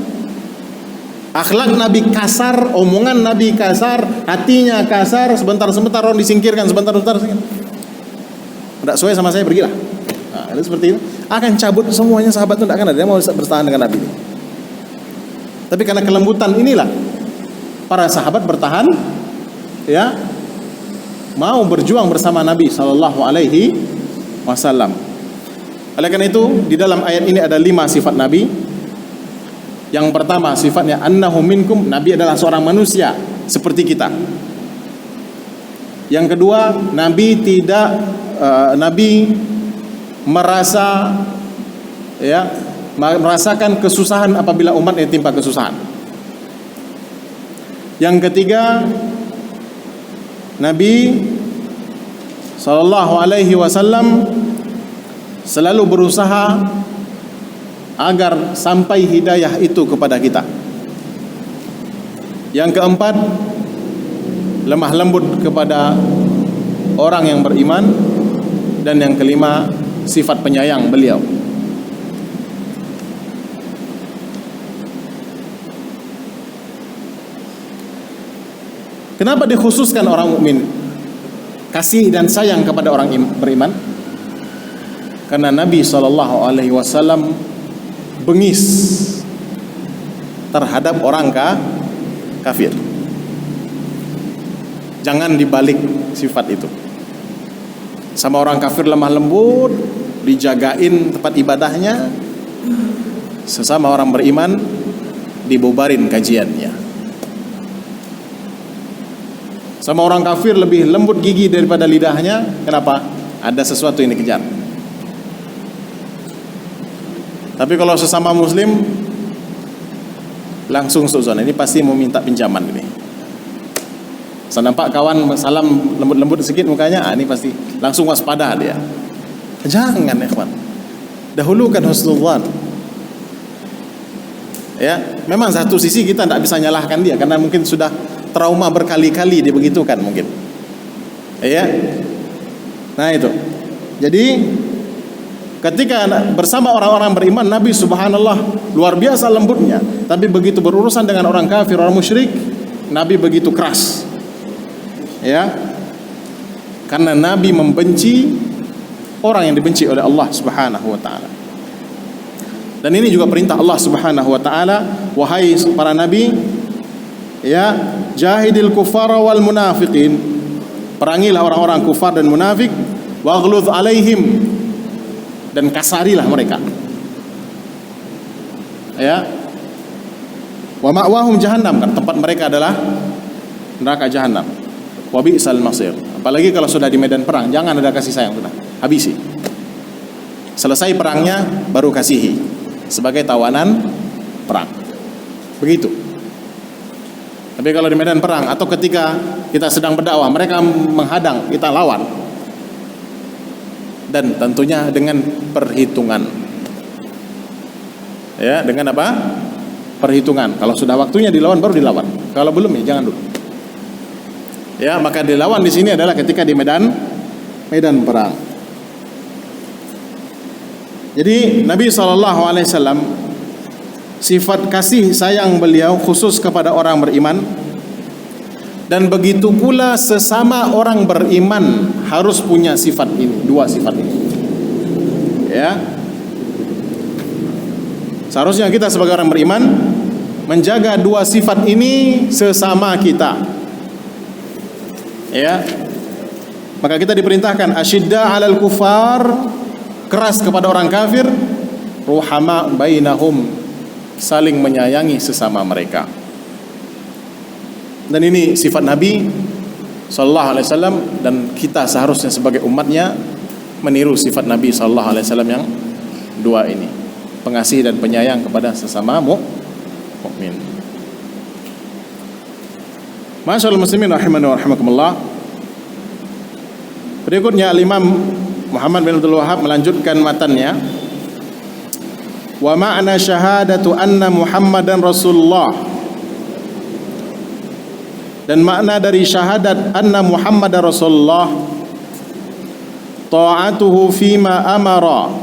akhlak Nabi kasar, omongan Nabi kasar, hatinya kasar, sebentar-sebentar orang disingkirkan, sebentar-sebentar tidak sesuai sama saya, pergilah. Nah, itu seperti itu, akan cabut semuanya. Sahabat itu tidak akan ada yang mau bertahan dengan Nabi. Tapi karena kelembutan inilah para sahabat bertahan, ya, mau berjuang bersama Nabi SAW. Oleh karena itu, di dalam ayat ini ada 5 sifat Nabi. Yang pertama sifatnya annahu minkum, Nabi adalah seorang manusia seperti kita. Yang kedua, Nabi merasakan kesusahan apabila umat yang timpa kesusahan. Yang ketiga, Nabi SAW selalu berusaha agar sampai hidayah itu kepada kita. Yang keempat, lemah lembut kepada orang yang beriman. Dan yang kelima, sifat penyayang beliau. Kenapa dikhususkan orang mukmin kasih dan sayang kepada orang beriman? Karena Nabi SAW bengis terhadap orang kafir. Jangan dibalik sifat itu. Sama orang kafir lemah lembut, dijagain tempat ibadahnya. Sesama orang beriman dibubarin kajiannya. Sama orang kafir lebih lembut gigi daripada lidahnya. Kenapa? Ada sesuatu yang dikejar. Tapi kalau sesama muslim, langsung suzon, ini pasti mau minta pinjaman ini. Saya nampak kawan salam lembut-lembut sedikit mukanya, ini pasti langsung waspada dia. Jangan ikhwan, dahulukan husnudzan. Ya, memang satu sisi kita tidak bisa nyalahkan dia karena mungkin sudah trauma berkali-kali dia begitukan mungkin. Ya. Nah itu. Jadi ketika bersama orang-orang beriman, Nabi subhanallah luar biasa lembutnya. Tapi begitu berurusan dengan orang kafir, orang musyrik, Nabi begitu keras. Ya. Karena Nabi membenci orang yang dibenci oleh Allah subhanahu wa ta'ala. Dan ini juga perintah Allah subhanahu wa ta'ala, wahai para nabi, ya, jahidil kuffara wal munafiqin, perangilah orang-orang kufar dan munafik, waghluz alaihim, dan kasarilah mereka. Ya. Wa ma'wahum jahannam, kan tempat mereka adalah neraka jahannam. Wa bi'sal masir. Apalagi kalau sudah di medan perang, jangan ada kasih sayang, sudah habisi. Selesai perangnya baru kasihi sebagai tawanan perang. Begitu. Tapi kalau di medan perang atau ketika kita sedang berdakwah, mereka menghadang, kita lawan. Dan tentunya dengan perhitungan. Ya, dengan apa? Perhitungan. Kalau sudah waktunya dilawan baru dilawan. Kalau belum ya jangan dulu. Ya, maka dilawan di sini adalah ketika di medan perang. Jadi Nabi SAW sifat kasih sayang beliau khusus kepada orang beriman. Dan begitu pula sesama orang beriman harus punya sifat ini, dua sifat ini. Ya. Seharusnya kita sebagai orang beriman menjaga dua sifat ini sesama kita. Ya. Maka kita diperintahkan asyidda 'alal kufar, keras kepada orang kafir, ruhama bainahum, saling menyayangi sesama mereka. Dan ini sifat Nabi sallallahu alaihi wasallam, dan kita seharusnya sebagai umatnya meniru sifat Nabi sallallahu alaihi wasallam yang dua ini, pengasih dan penyayang kepada sesama mukmin. Masyaallah muslimin rahimani wa rahimakumullah. Berikutnya Al-Imam Muhammad bin Abdul Wahhab melanjutkan matannya. Wa ma'na syahadatu anna Muhammadan Rasulullah, dan makna dari syahadat anna Muhammadan Rasulullah, ta'atuhu fima amara,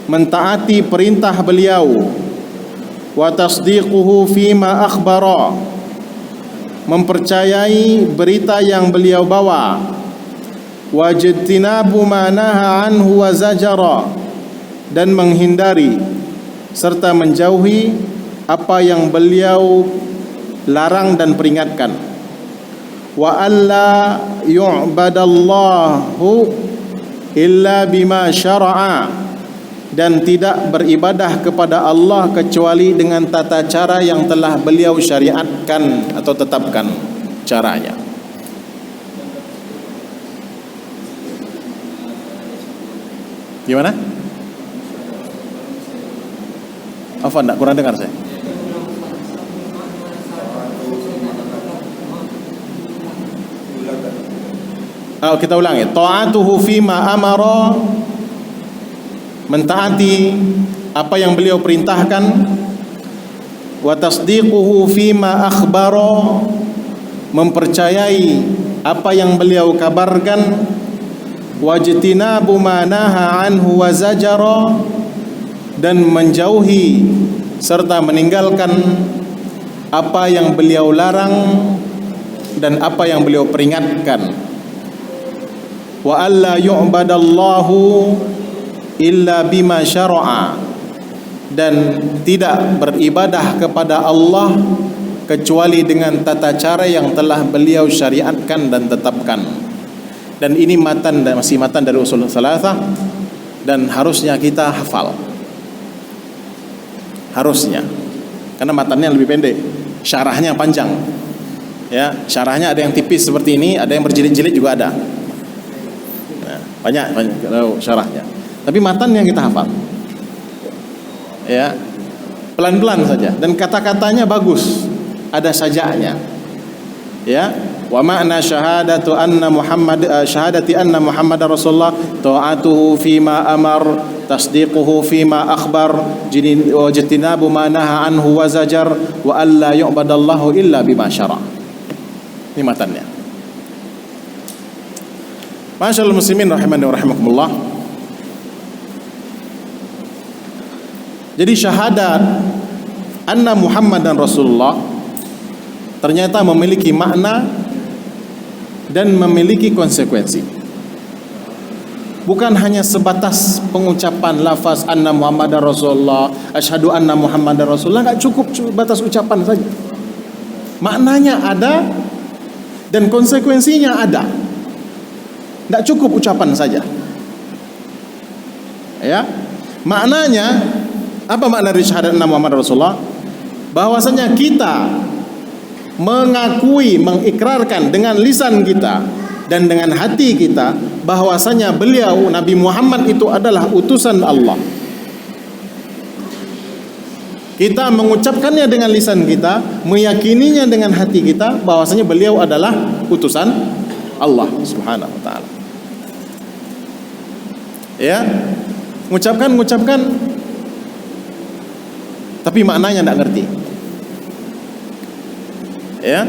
mentaati perintah beliau, wa tasdiquhu fima akhbara, mempercayai berita yang beliau bawa, wajtinabu ma naha anhu wa zajara, dan menghindari serta menjauhi apa yang beliau larang dan peringatkan. Wa alla yu'badallahu illa bima syara'a, dan tidak beribadah kepada Allah kecuali dengan tata cara yang telah beliau syariatkan atau tetapkan caranya. Gimana? Apa enggak kurang dengar saya? Kita ulangi. Ta'atuhu fima amara, mentaati apa yang beliau perintahkan. Wa tasdiquhu fima akhbara, mempercayai apa yang beliau kabarkan. Wajtinabu ma naha anhu wa zajara, dan menjauhi serta meninggalkan apa yang beliau larang dan apa yang beliau peringatkan. Wa alla yu'badallahu illa bima syara'a, dan tidak beribadah kepada Allah kecuali dengan tata cara yang telah beliau syariatkan dan tetapkan. Dan ini matan, masih matan dari usul salasah, dan harusnya kita hafal. Harusnya, karena matannya lebih pendek, syarahnya panjang. Ya, syarahnya ada yang tipis seperti ini, ada yang berjilid-jilid juga ada. Nah, banyak syarahnya. Tapi matannya kita hafal. Ya, pelan-pelan saja, dan kata-katanya bagus, ada sajaannya. Ya, wa ma'na syahadati anna Muhammadar Rasulullah ta'atuhu fima amar, tasdiquhu fima akhbar, wajtinabu ma naha anhu wa zajar, wa alla yu'badallahu illa bima syara'. Ini matannya. Masyaallah muslimin rahimani wa rahimakumullah. Jadi syahadat anna Muhammadan Rasulullah ternyata memiliki makna dan memiliki konsekuensi. Bukan hanya sebatas pengucapan lafaz anna Muhammadar Rasulullah, asyhadu anna Muhammadar Rasulullah, enggak cukup batas ucapan saja. Maknanya ada dan konsekuensinya ada. Enggak cukup ucapan saja. Ya. Maknanya, apa makna dari syahadat anna Muhammadar Rasulullah? Bahwasanya kita mengakui, mengikrarkan dengan lisan kita dan dengan hati kita bahwasanya beliau Nabi Muhammad itu adalah utusan Allah. Kita mengucapkannya dengan lisan kita, meyakininya dengan hati kita bahwasanya beliau adalah utusan Allah Subhanahu wa taala. Ya, mengucapkan tapi maknanya tidak ngerti. Ya,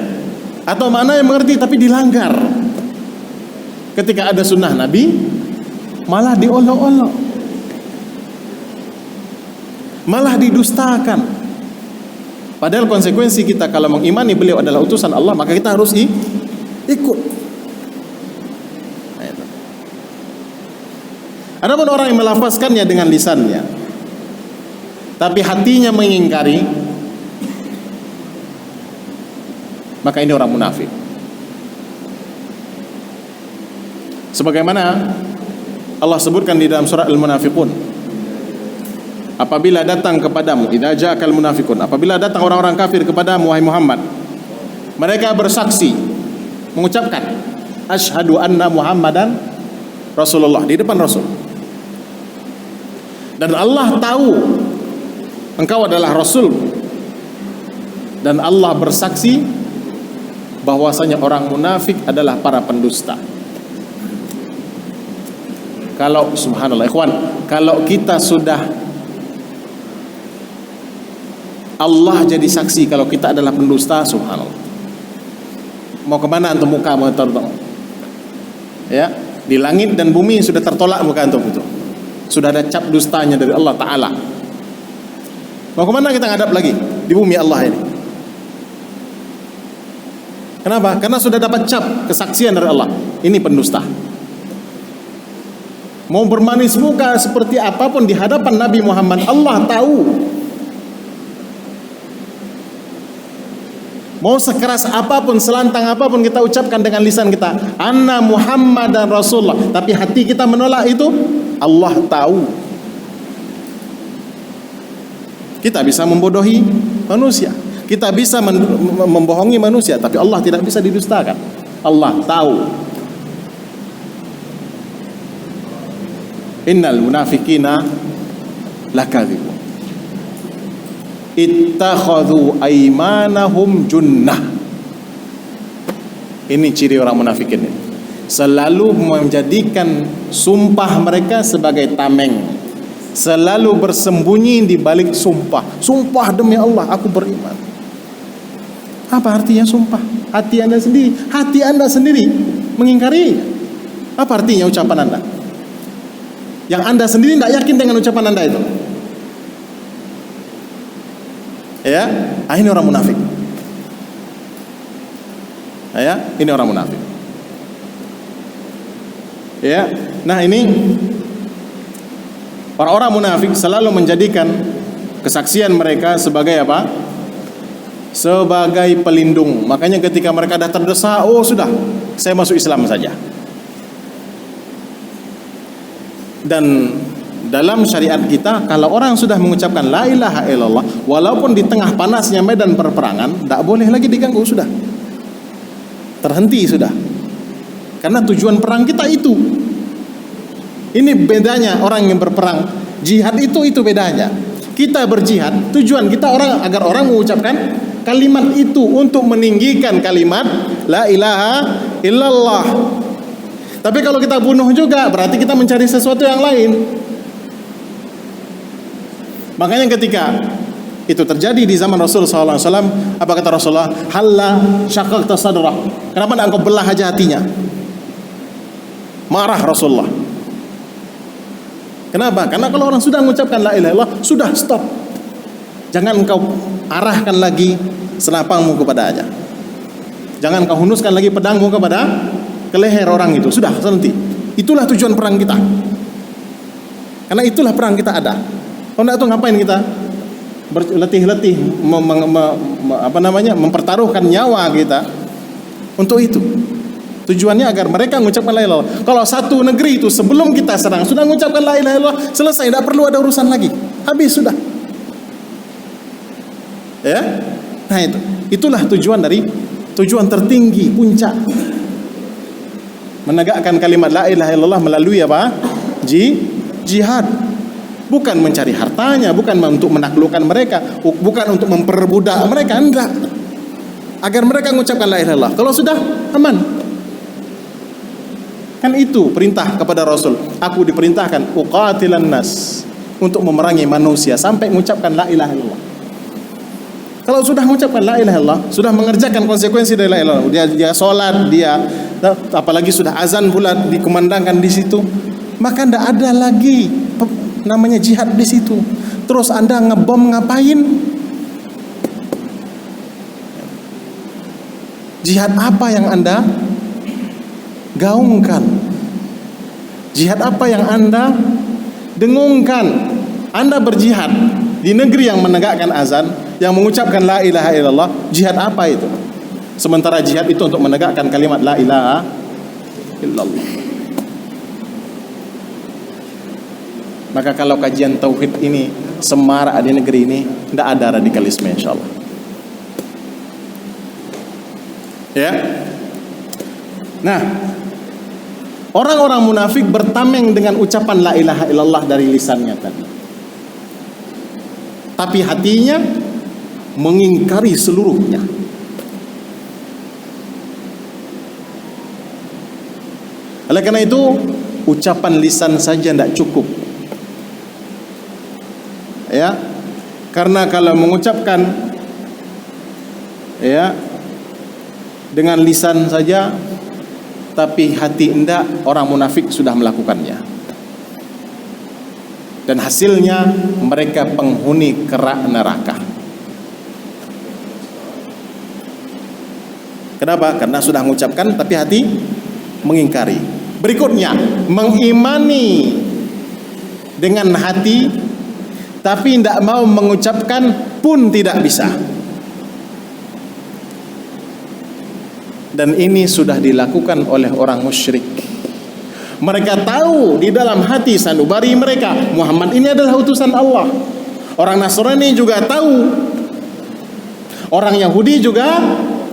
atau makna yang mengerti tapi dilanggar. Ketika ada sunnah Nabi malah diolok-olok, malah didustakan. Padahal konsekuensi kita kalau mengimani beliau adalah utusan Allah, maka kita harus ikut. Adapun orang yang melafazkannya dengan lisannya tapi hatinya mengingkari, maka ini orang munafik. Sebagaimana Allah sebutkan di dalam surah Al-Munafiqun, apabila datang kepadamu, idza ja'akal munafiqun, apabila datang orang-orang kafir kepadamu wahai Muhammad, mereka bersaksi mengucapkan asyhadu anna Muhammadan Rasulullah di depan Rasul, dan Allah tahu engkau adalah Rasul, dan Allah bersaksi bahwasanya orang munafik adalah para pendusta. Kalau subhanallah ikhwan, kalau kita sudah Allah jadi saksi kalau kita adalah pendusta, subhanallah, mau kemana antum muka mau tertolak? Ya, di langit dan bumi sudah tertolak muka antum itu. Sudah ada cap dustanya dari Allah Ta'ala. Mau kemana kita ngadap lagi di bumi Allah ini? Kenapa? Karena sudah dapat cap kesaksian dari Allah. Ini pendusta. Mau bermanis muka seperti apapun di hadapan Nabi Muhammad, Allah tahu. Mau sekeras apapun, selantang apapun kita ucapkan dengan lisan kita, anna Muhammadan Rasulullah, tapi hati kita menolak itu, Allah tahu. Kita bisa membodohi manusia, kita bisa membohongi manusia, tapi Allah tidak bisa didustakan. Allah tahu. Innal munafiqina lakadzibun. Ittakhadhu aymanahum junnah. Ini ciri orang munafikin ini. Selalu menjadikan sumpah mereka sebagai tameng. Selalu bersembunyi di balik sumpah. Sumpah demi Allah aku beriman. Apa artinya sumpah? Hati Anda sendiri mengingkari. Apa artinya ucapan Anda? Yang Anda sendiri tidak yakin dengan ucapan Anda itu. Ya, ini orang munafik. Ya, ini orang munafik. Ya, nah ini orang-orang munafik selalu menjadikan kesaksian mereka sebagai apa? Sebagai pelindung. Makanya ketika mereka dah terdesak, oh sudah, saya masuk Islam saja. Dan dalam syariat kita, kalau orang sudah mengucapkan la ilaha illallah, walaupun di tengah panasnya medan perperangan, tidak boleh lagi diganggu, sudah terhenti sudah. Karena tujuan perang kita itu. Ini bedanya orang yang berperang. Jihad itu bedanya. Kita berjihad, tujuan kita agar orang mengucapkan kalimat itu untuk meninggikan kalimat la ilaha illallah. Tapi kalau kita bunuh juga, berarti kita mencari sesuatu yang lain. Makanya ketika itu terjadi di zaman Rasulullah SAW, apa kata Rasulullah? Halla syaqaqta sadrah. Kenapa tidak engkau belah aja hatinya? Marah Rasulullah. Kenapa? Karena kalau orang sudah mengucapkan la ilaha illallah, sudah stop. Jangan engkau arahkan lagi senapangmu kepadanya. Jangan engkau hunuskan lagi pedangmu ke leher orang itu. Sudah, berhenti. Itulah tujuan perang kita. Karena itulah perang kita ada. Kalau enggak itu ngapain kita berletih-letih mempertaruhkan nyawa kita untuk itu. Tujuannya agar mereka mengucapkan la ilaha illallah. Kalau satu negeri itu sebelum kita serang sudah mengucapkan la ilaha illallah, selesai, tidak perlu ada urusan lagi. Habis sudah. Ya? Nah itulah tujuan tertinggi, puncak menegakkan kalimat la ilaha illallah melalui apa? Jihad. Bukan mencari hartanya, bukan untuk menaklukkan mereka, bukan untuk memperbudak mereka, enggak. Agar mereka mengucapkan la ilaha illallah. Kalau sudah aman. Kan itu perintah kepada Rasul. Aku diperintahkan uqatilan nas, untuk memerangi manusia sampai mengucapkan la ilaha illallah. Kalau sudah mengucapkan la ilaha illallah, sudah mengerjakan konsekuensi dari la ilaha illallah. Dia salat, dia apalagi sudah azan pula dikumandangkan di situ, maka tidak ada lagi namanya jihad di situ. Terus Anda ngebom ngapain? Jihad apa yang Anda gaungkan? Jihad apa yang Anda dengungkan? Anda berjihad di negeri yang menegakkan azan, yang mengucapkan la ilaha illallah. Jihad apa itu? Sementara jihad itu untuk menegakkan kalimat la ilaha illallah. Maka kalau kajian tauhid ini semarak di negeri ini, tidak ada radikalisme insyaallah. Ya. Nah, orang-orang munafik bertameng dengan ucapan la ilaha illallah dari lisannya tadi. Tapi hatinya mengingkari seluruhnya. Oleh karena itu, ucapan lisan saja tidak cukup. Ya, karena kalau mengucapkan ya dengan lisan saja tapi hati enggak, orang munafik sudah melakukannya. Dan hasilnya mereka penghuni kerak neraka. Kenapa? Karena sudah mengucapkan tapi hati mengingkari. Berikutnya, mengimani dengan hati tapi tidak mau mengucapkan pun tidak bisa. Dan ini sudah dilakukan oleh orang musyrik. Mereka tahu di dalam hati sanubari mereka, Muhammad ini adalah utusan Allah. Orang Nasrani juga tahu. Orang Yahudi juga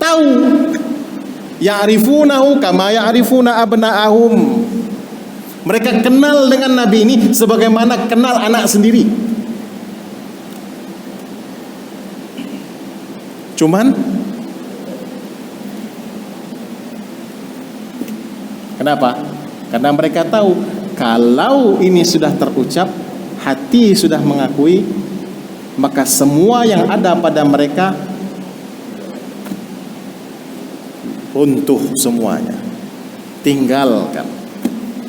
tahu. Ya'rifunahu kama ya'rifuna abna'ahum. Mereka kenal dengan Nabi ini sebagaimana kenal anak sendiri. Cuman kenapa? Karena mereka tahu kalau ini sudah terucap, hati sudah mengakui, maka semua yang ada pada mereka runtuh semuanya. Tinggalkan.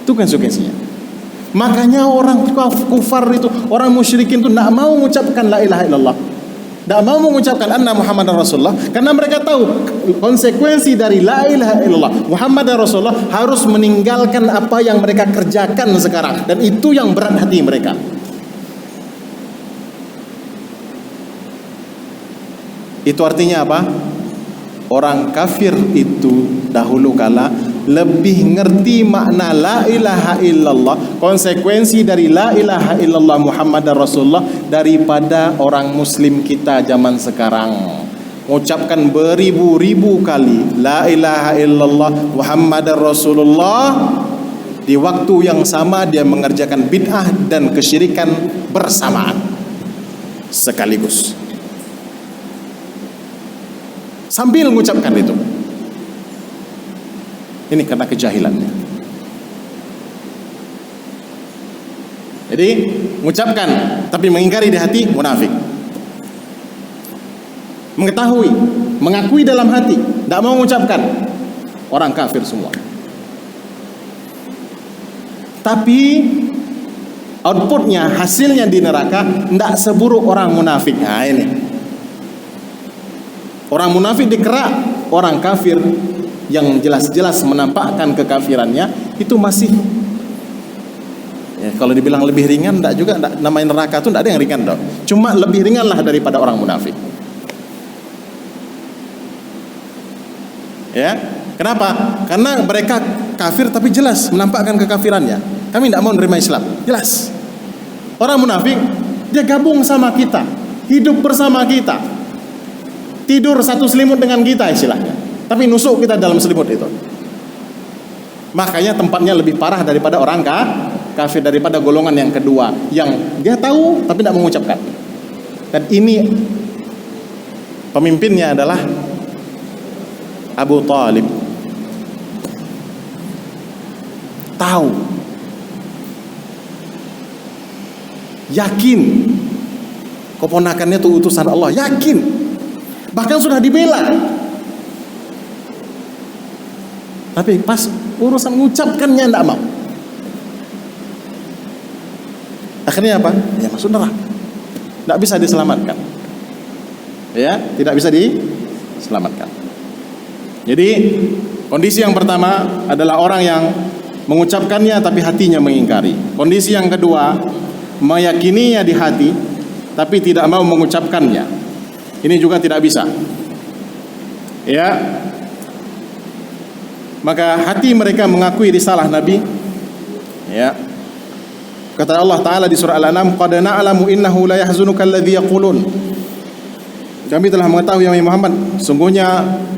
Itu konsekuensinya. Makanya orang kufar itu, orang musyrikin itu tidak mau mengucapkan la ilaha illallah, tidak mau mengucapkan anna Muhammadar Rasulullah, karena mereka tahu konsekuensi dari la ilaha illallah Muhammadar Rasulullah harus meninggalkan apa yang mereka kerjakan sekarang, dan itu yang berat hati mereka. Itu artinya apa? Orang kafir itu dahulu kala lebih ngerti makna la ilaha illallah, konsekuensi dari la ilaha illallah Muhammadar Rasulullah, daripada orang muslim kita zaman sekarang. Mengucapkan beribu-ribu kali la ilaha illallah Muhammadar Rasulullah, di waktu yang sama dia mengerjakan bid'ah dan kesyirikan bersamaan sekaligus, sambil mengucapkan itu. Ini karena kejahilannya. Jadi mengucapkan tapi mengingkari di hati, munafik. Mengetahui, mengakui dalam hati, tidak mau mengucapkan, orang kafir semua. Tapi outputnya, hasilnya di neraka tidak seburuk orang munafik. Nah ini, orang munafik dikerak, orang kafir yang jelas-jelas menampakkan kekafirannya itu masih, ya, kalau dibilang lebih ringan enggak juga, enggak, namanya neraka itu enggak ada yang ringan dong. Cuma lebih ringan lah daripada orang munafik. Ya, kenapa? Karena mereka kafir tapi jelas menampakkan kekafirannya. Kami tidak mau menerima Islam, jelas. Orang munafik dia gabung sama kita, hidup bersama kita, tidur satu selimut dengan kita istilahnya, tapi nusuk kita dalam selimut itu. Makanya tempatnya lebih parah daripada orang kafir, daripada golongan yang kedua, yang dia tahu tapi tidak mengucapkan. Dan ini pemimpinnya adalah Abu Talib. Tahu, yakin keponakannya itu utusan Allah, yakin, bahkan sudah dibela. Tapi pas urusan mengucapkannya tidak mau. Akhirnya apa? Ya masuk neraka. Tidak bisa diselamatkan. Ya, tidak bisa diselamatkan. Jadi kondisi yang pertama adalah orang yang mengucapkannya tapi hatinya mengingkari. Kondisi yang kedua, meyakininya di hati tapi tidak mau mengucapkannya. Ini juga tidak bisa. Ya. Maka hati mereka mengakui risalah Nabi. Ya. Kata Allah Ta'ala di surah Al-An'am, "Qad na'lamu innahu la yahzunuka alladhi yaqulun." Kami telah mengetahui ya Muhammad, sungguhnya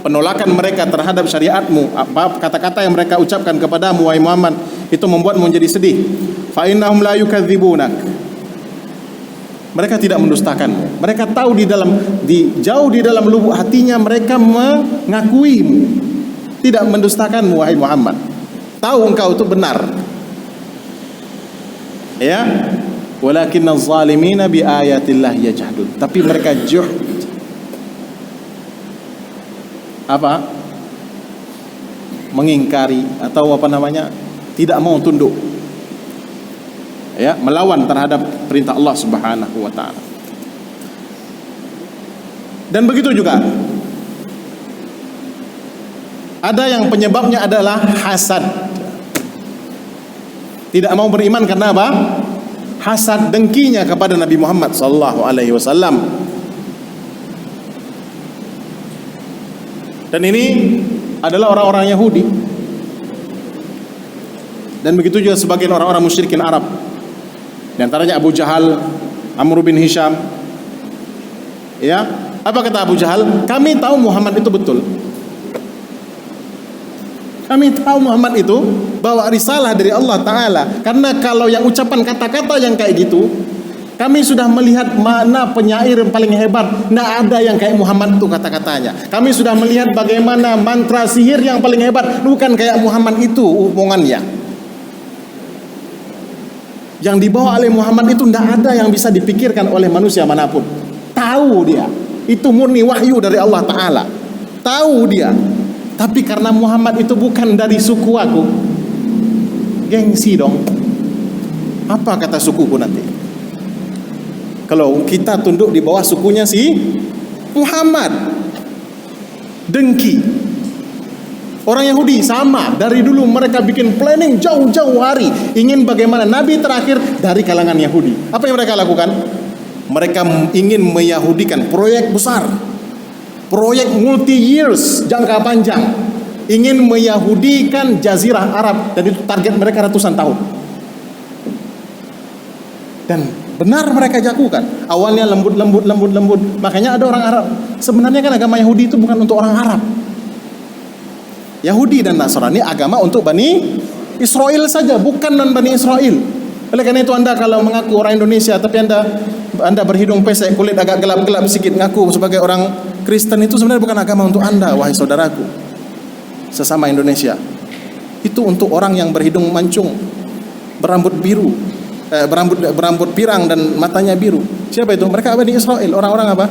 penolakan mereka terhadap syariatmu, apa kata-kata yang mereka ucapkan kepadamu wahai Muhammad, itu membuatmu menjadi sedih. Fa innahum la yukadzibunak. Mereka tidak mendustakanmu. Mereka tahu jauh di dalam lubuk hatinya mereka mengakuimu, tidak mendustakanmu wahai Muhammad. Tahu engkau itu benar. Ya, walakinna zalimina bi ayatillah yajhadun. Tapi mereka juhd. Apa? Mengingkari atau apa namanya? Tidak mau tunduk. Ya, melawan terhadap perintah Allah Subhanahu wa taala. Dan begitu juga ada yang penyebabnya adalah hasad. Tidak mau beriman karena apa? Hasad, dengkinya kepada Nabi Muhammad sallallahu alaihi wasallam. Dan ini adalah orang-orang Yahudi. Dan begitu juga sebagian orang-orang musyrikin Arab. Di antaranya Abu Jahal, Amr bin Hisham. Ya, apa kata Abu Jahal? Kami tahu Muhammad itu betul. Kami tahu Muhammad itu bawa risalah dari Allah Ta'ala. Karena kalau yang ucapan kata-kata yang kayak gitu, kami sudah melihat mana penyair yang paling hebat. Tidak ada yang kayak Muhammad itu kata-katanya. Kami sudah melihat bagaimana mantra sihir yang paling hebat. Bukan kayak Muhammad itu omongannya. Yang dibawa oleh Muhammad itu tidak ada yang bisa dipikirkan oleh manusia manapun. Tahu dia, itu murni wahyu dari Allah Ta'ala. Tahu dia. Tapi karena Muhammad itu bukan dari suku aku, gengsi dong. Apa kata sukuku nanti? Kalau kita tunduk di bawah sukunya si Muhammad, dengki. Orang Yahudi sama, dari dulu mereka bikin planning jauh-jauh hari, ingin bagaimana Nabi terakhir dari kalangan Yahudi. Apa yang mereka lakukan? Mereka ingin meyahudikan proyek besar, proyek multi years, jangka panjang, ingin meyahudikan Jazirah Arab, dan itu target mereka ratusan tahun. Dan benar mereka lakukan. Awalnya lembut. Makanya ada orang Arab. Sebenarnya kan agama Yahudi itu bukan untuk orang Arab. Yahudi dan Nasrani agama untuk Bani Israel saja, bukan non Bani Israel. Oleh karena itu Anda kalau mengaku orang Indonesia tapi Anda berhidung pesek, kulit agak gelap-gelap sedikit, ngaku sebagai orang Kristen, itu sebenarnya bukan agama untuk Anda, wahai saudaraku sesama Indonesia. Itu untuk orang yang berhidung mancung, berambut biru, berambut pirang dan matanya biru. Siapa itu? Mereka Bani Israel. Orang-orang apa?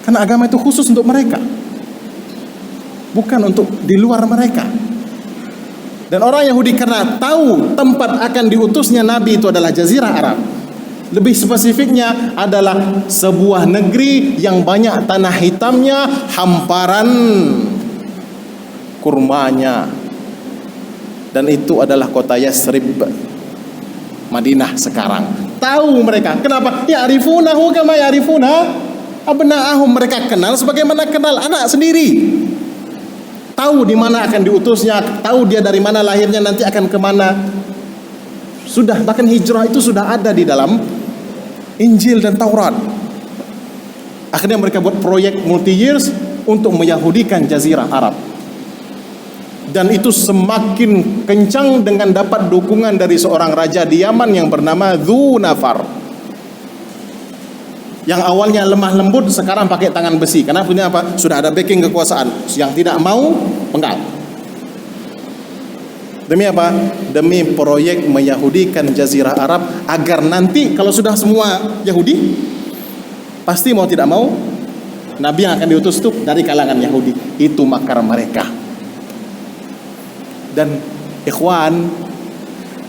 Karena agama itu khusus untuk mereka, bukan untuk di luar mereka. Dan orang Yahudi karena tahu tempat akan diutusnya Nabi itu adalah Jazirah Arab, lebih spesifiknya adalah sebuah negeri yang banyak tanah hitamnya, hamparan kurmanya, dan itu adalah kota Yasrib, Madinah sekarang. Tahu mereka. Kenapa? Ya'rifunahu kama ya'rifuna abna'ahum. Mereka kenal sebagaimana kenal anak sendiri. Tahu di mana akan diutusnya, tahu dia dari mana lahirnya, nanti akan kemana. Sudah, bahkan hijrah itu sudah ada di dalam Injil dan Taurat. Akhirnya mereka buat proyek multi years untuk meyahudikan Jazirah Arab. Dan itu semakin kencang dengan dapat dukungan dari seorang raja di Yaman yang bernama Dzunafar. Yang awalnya lemah lembut sekarang pakai tangan besi. Karena punya apa? Sudah ada backing kekuasaan. Yang tidak mau penggal. Demi apa? Demi proyek meyahudikan Jazirah Arab, agar nanti kalau sudah semua Yahudi, pasti mau tidak mau Nabi yang akan diutus itu dari kalangan Yahudi. Itu makar mereka. Dan ikhwan,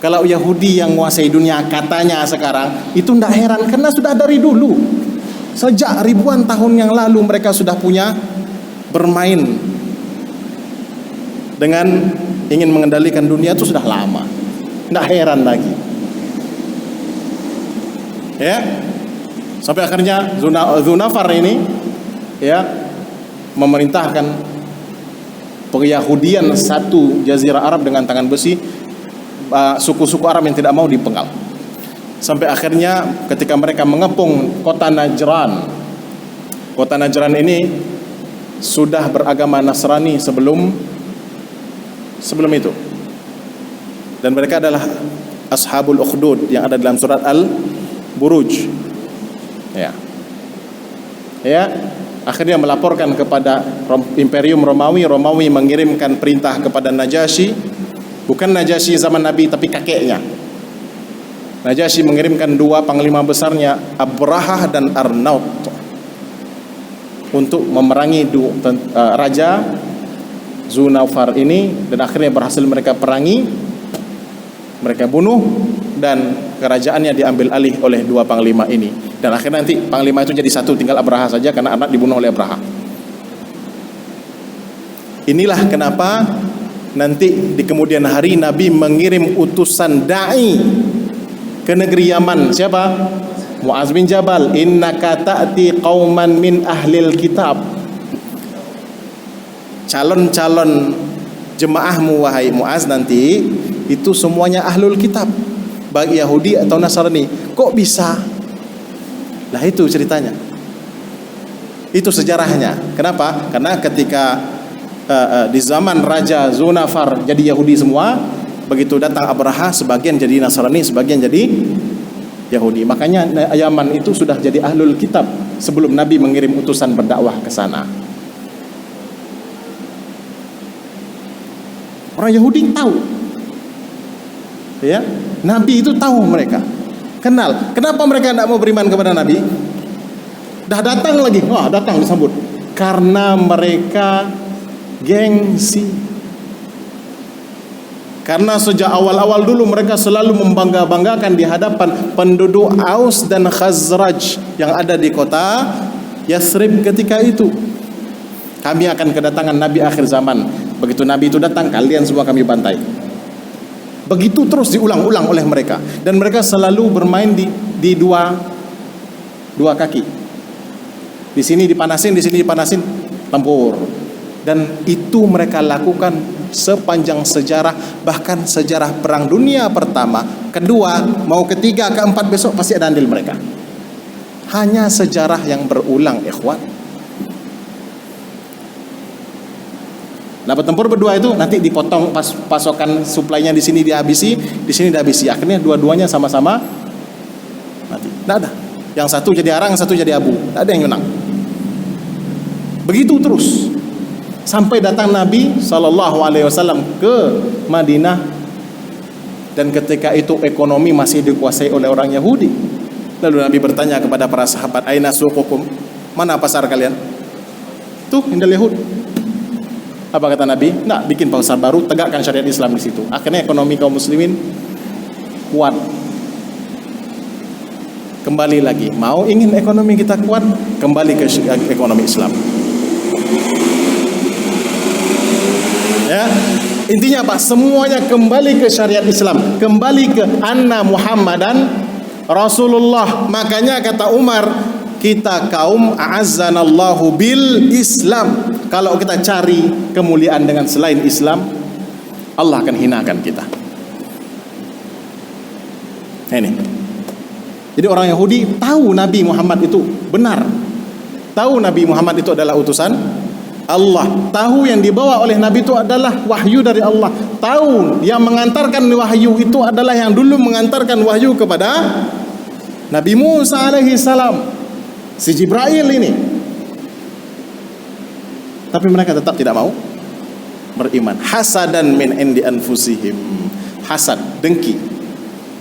kalau Yahudi yang menguasai dunia katanya sekarang, itu tidak heran karena sudah dari dulu. Sejak ribuan tahun yang lalu mereka sudah punya bermain dengan ingin mengendalikan dunia, itu sudah lama. Tidak heran lagi. Ya. Sampai akhirnya Dzunafar ini ya memerintahkan Yahudian satu Jazirah Arab dengan tangan besi, suku-suku Arab yang tidak mau dipenggal. Sampai akhirnya ketika mereka mengepung kota Najran. Kota Najran ini sudah beragama Nasrani sebelum itu. Dan mereka adalah Ashabul Ukhdud yang ada dalam surat Al-Buruj. Ya. Akhirnya melaporkan kepada Imperium Romawi. Romawi mengirimkan perintah kepada Najasyi. Bukan Najasyi zaman Nabi, tapi kakeknya. Najasyi mengirimkan dua panglima besarnya, Abrahah dan Arnaut, untuk memerangi Raja Dzunafar ini. Dan akhirnya berhasil mereka perangi, mereka bunuh, dan kerajaannya diambil alih oleh dua panglima ini. Dan akhirnya nanti panglima itu jadi satu, tinggal Abrahah saja karena anak dibunuh oleh Abrahah. Inilah kenapa nanti di kemudian hari Nabi mengirim utusan da'i ke negeri Yaman. Siapa? Mu'az bin Jabal. Innaka ta'ti qauman min ahlil kitab. calon-calon jemaahmu wahai Muaz nanti itu semuanya ahlul kitab, baik Yahudi atau Nasrani. Kok bisa? Nah itu ceritanya, itu sejarahnya. Kenapa? Karena ketika di zaman Raja Zunafar jadi Yahudi semua, begitu datang Abraha sebagian jadi Nasrani, sebagian jadi Yahudi. Makanya Yaman itu sudah jadi ahlul kitab sebelum Nabi mengirim utusan berdakwah ke sana. Orang Yahudi tahu, ya, Nabi itu tahu, mereka kenal. Kenapa mereka tidak mau beriman kepada Nabi? Dah datang lagi, wah datang disambut. Karena mereka gengsi. Karena sejak awal-awal dulu mereka selalu membangga-banggakan di hadapan penduduk Aus dan Khazraj yang ada di kota Yathrib ketika itu. Kami akan kedatangan Nabi akhir zaman. Begitu Nabi itu datang, kalian semua kami bantai. Begitu terus diulang-ulang oleh mereka. Dan mereka selalu bermain di dua kaki. Di sini dipanasin, di sini dipanasin, tempur. Dan itu mereka lakukan sepanjang sejarah, bahkan sejarah perang dunia pertama, kedua, mau ketiga, keempat besok pasti ada andil mereka. Hanya sejarah yang berulang, ikhwan. Nah, bertempur berdua itu nanti dipotong pasokan suplainya, di sini dihabisi, di sini dihabisi. Akhirnya dua-duanya sama-sama mati. Tidak ada. Yang satu jadi arang, yang satu jadi abu. Tidak ada yang menang. Begitu terus. Sampai datang Nabi SAW ke Madinah, dan ketika itu ekonomi masih dikuasai oleh orang Yahudi. Lalu Nabi bertanya kepada para sahabat, aina suqukum, mana pasar kalian? Tuh, indal Yahud. Apa kata Nabi? Nah, bikin pasar baru, tegakkan syariat Islam di situ. Akhirnya ekonomi kaum muslimin kuat. Kembali lagi, mau ingin ekonomi kita kuat, kembali ke ekonomi Islam. Ya, intinya apa? Semuanya kembali ke syariat Islam, kembali ke anna Muhammadan Rasulullah. Makanya kata Umar, kita kaum a'azzanallahu bil Islam. Kalau kita cari kemuliaan dengan selain Islam, Allah akan hinakan kita. Ini. Jadi orang Yahudi tahu Nabi Muhammad itu benar, tahu Nabi Muhammad itu adalah utusan Allah, tahu yang dibawa oleh Nabi itu adalah wahyu dari Allah, tahu yang mengantarkan wahyu itu adalah yang dulu mengantarkan wahyu kepada Nabi Musa alaihi salam, si Jibril ini. Tapi mereka tetap tidak mau beriman. Hasadan min indi anfusihim. Hasad, dengki,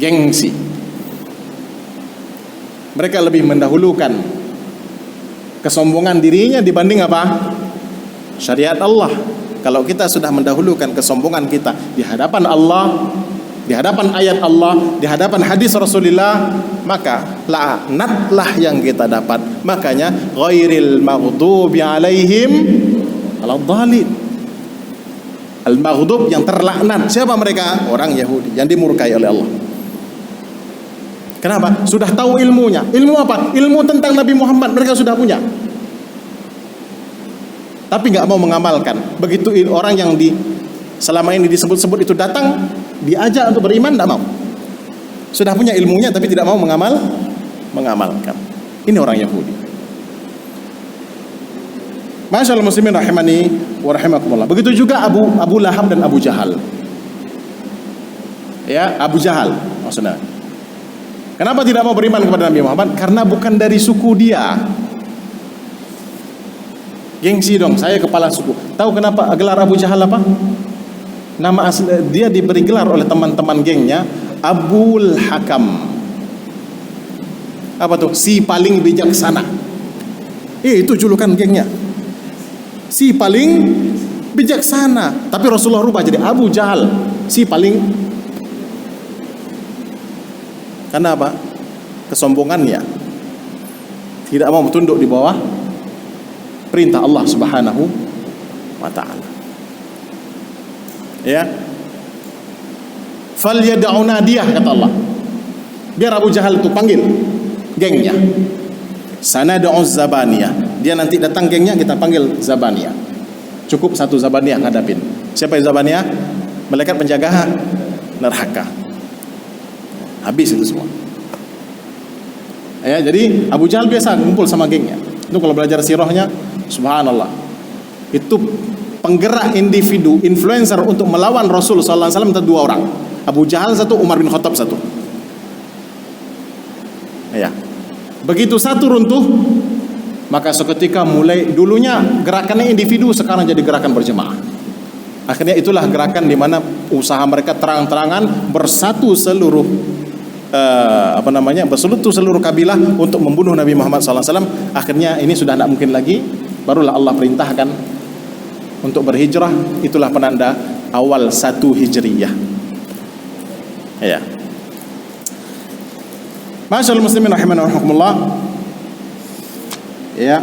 gengsi. Mereka lebih mendahulukan kesombongan dirinya dibanding apa? Syariat Allah. Kalau kita sudah mendahulukan kesombongan kita di hadapan Allah, di hadapan ayat Allah, di hadapan hadis Rasulullah, maka laknatlah yang kita dapat. Makanya ghairil maghdubi alaihim waladhdallin. Al-maghdub yang terlaknat. Siapa mereka? Orang Yahudi yang dimurkai oleh Allah. Kenapa? Sudah tahu ilmunya. Ilmu apa? Ilmu tentang Nabi Muhammad mereka sudah punya, tapi nggak mau mengamalkan. Begitu orang yang selama ini disebut-sebut itu datang, diajak untuk beriman, tidak mau. Sudah punya ilmunya tapi tidak mau mengamalkan. Ini orang Yahudi. Masyaallah muslimin rahimani wa rahimakumullah. Begitu juga Abu Lahab dan Abu Jahal. Ya, Abu Jahal maksudnya. Kenapa tidak mau beriman kepada Nabi Muhammad? Karena bukan dari suku dia. Gengsi dong, saya kepala suku. Tahu kenapa gelar Abu Jahal apa? Nama asli dia diberi gelar oleh teman-teman gengnya Abul Hakam. Apa tuh? Si paling bijaksana. Itu julukan gengnya. Si paling bijaksana. Tapi Rasulullah rubah jadi Abu Jahal, si paling. Karena apa? Kesombongannya. Tidak mau tunduk di bawah perintah Allah Subhanahu wa ta'ala. Ya. Falyad'u nadiyah, kata Allah. Biar Abu Jahal itu panggil gengnya. Sanad'u zabaniyah. Dia nanti datang gengnya, kita panggil zabaniyah. Cukup satu Zabaniyah ngadapin. Siapa yang Zabaniyah? Malaikat penjaga neraka. Habis itu semua. Ya, jadi Abu Jahal biasa ngumpul sama gengnya. Itu kalau belajar sirahnya, subhanallah. Itu penggerak individu, influencer untuk melawan Rasul sallallahu alaihi wasallam itu 2 orang. Abu Jahal 1, Umar bin Khattab 1. Ya. Begitu satu runtuh, maka seketika mulai, dulunya gerakannya individu, sekarang jadi gerakan berjemaah. Akhirnya itulah gerakan di mana usaha mereka terang-terangan bersatu seluruh bersekutu seluruh kabilah untuk membunuh Nabi Muhammad SAW. Akhirnya ini sudah tidak mungkin lagi, barulah Allah perintahkan untuk berhijrah. Itulah penanda awal 1 Hijriyah. Ya. Masyaallah muslimin rahimanahumullah. Ya.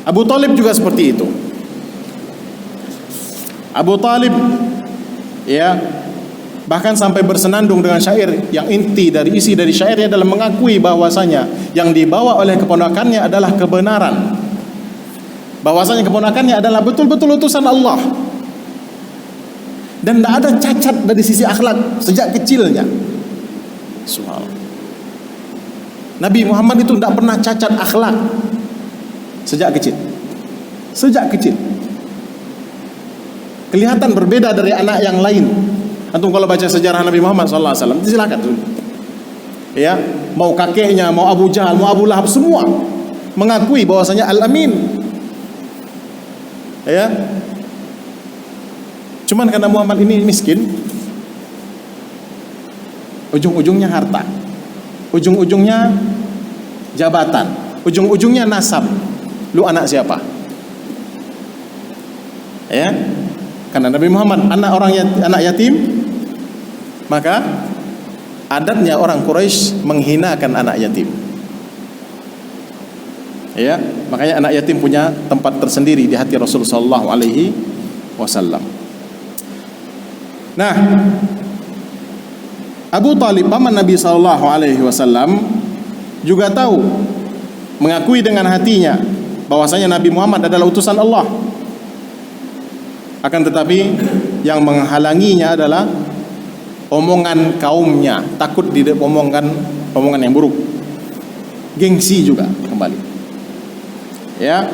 Abu Talib juga seperti itu. Abu Talib, ya, bahkan sampai bersenandung dengan syair yang isi dari syairnya adalah mengakui bahwasanya yang dibawa oleh keponakannya adalah kebenaran. Bahwasanya keponakannya adalah betul-betul utusan Allah. Dan tidak ada cacat dari sisi akhlak sejak kecilnya. Subhanallah. Nabi Muhammad itu tidak pernah cacat akhlak sejak kecil. Sejak kecil. Kelihatan berbeda dari anak yang lain. Antum kalau baca sejarah Nabi Muhammad SAW, silakan. Ya, mau kakeknya, mau Abu Jahal, mau Abu Lahab, semua mengakui bahwasanya Al-Amin. Ya. Cuman karena Muhammad ini miskin, ujung-ujungnya harta, ujung-ujungnya jabatan, ujung-ujungnya nasab. Lu anak siapa? Ya, karena Nabi Muhammad anak yatim, maka adatnya orang Quraisy menghinakan anak yatim. Ya, makanya anak yatim punya tempat tersendiri di hati Rasulullah sallallahu alaihi wasallam. Nah, Abu Talib paman Nabi sallallahu alaihi wasallam juga tahu, mengakui dengan hatinya bahwasanya Nabi Muhammad adalah utusan Allah. Akan tetapi yang menghalanginya adalah omongan kaumnya, takut omongan yang buruk. Gengsi juga kembali. Ya.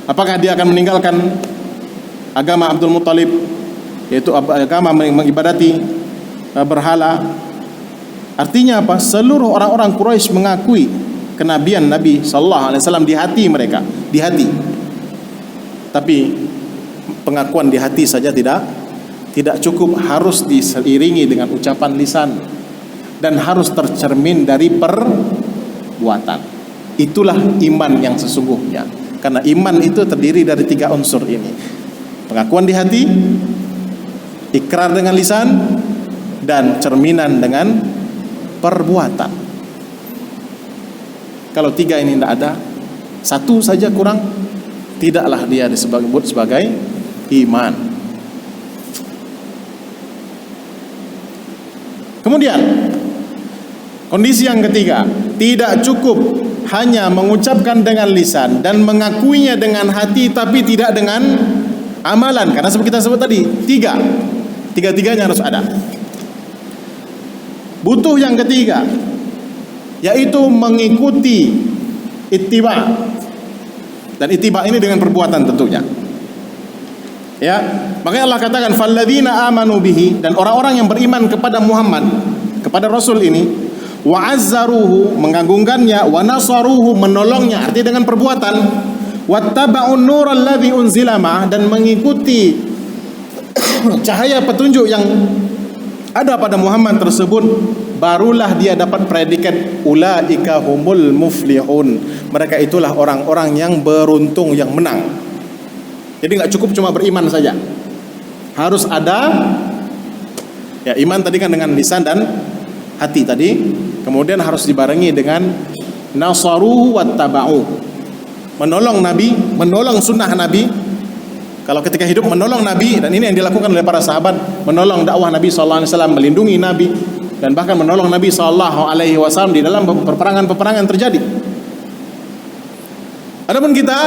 Apakah dia akan meninggalkan agama Abdul Muttalib, yaitu agama mengibadati berhala? Artinya apa? Seluruh orang-orang Quraisy mengakui kenabian Nabi sallallahu alaihi wasallam di hati mereka, di hati. Tapi pengakuan di hati saja tidak cukup, harus diiringi dengan ucapan lisan dan harus tercermin dari perbuatan. Itulah iman yang sesungguhnya. Karena iman itu terdiri dari 3 unsur ini: pengakuan di hati, ikrar dengan lisan, dan cerminan dengan perbuatan. Kalau 3 ini tidak ada, 1 saja kurang, tidaklah dia disebut sebagai iman. Kemudian kondisi yang ketiga, tidak cukup hanya mengucapkan dengan lisan dan mengakuinya dengan hati, tapi tidak dengan amalan. Karena seperti kita sebut tadi, 3. Tiga-tiganya harus ada. Butuh yang ketiga, yaitu mengikuti ittiba. Dan ittiba ini dengan perbuatan tentunya. Ya, makanya Allah katakan falladzina amanu bihi, dan orang-orang yang beriman kepada Muhammad, kepada Rasul ini, wa azzaruhu, mengagungkannya, wa nasaruhu, menolongnya, artinya dengan perbuatan, wattaba'un nural ladzi unzila ma'ah, dan mengikuti cahaya petunjuk yang ada pada Muhammad tersebut, barulah dia dapat predikat ulaika humul muflihun. Mereka itulah orang-orang yang beruntung, yang menang. Jadi nggak cukup cuma beriman saja, harus ada ya iman tadi kan dengan lisan dan hati tadi, kemudian harus dibarengi dengan nasaruhu wattaba'u, menolong Nabi, menolong sunnah Nabi. Kalau ketika hidup menolong Nabi, dan ini yang dilakukan oleh para sahabat, menolong dakwah Nabi sallallahu alaihi wasallam, melindungi Nabi, dan bahkan menolong Nabi sallallahu alaihi wasallam di dalam peperangan-peperangan terjadi. Adapun kita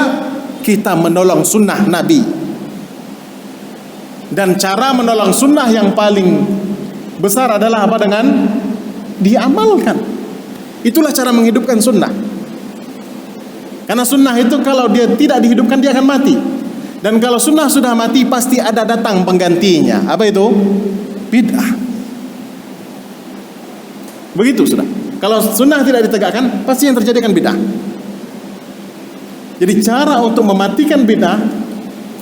kita menolong sunnah Nabi. Dan cara menolong sunnah yang paling besar adalah apa? Dengan diamalkan. Itulah cara menghidupkan sunnah. Karena sunnah itu kalau dia tidak dihidupkan dia akan mati. Dan kalau sunnah sudah mati pasti ada datang penggantinya. Apa itu? Bid'ah. Begitu sudah. Kalau sunnah tidak ditegakkan pasti yang terjadi akan bid'ah. Jadi cara untuk mematikan bid'ah,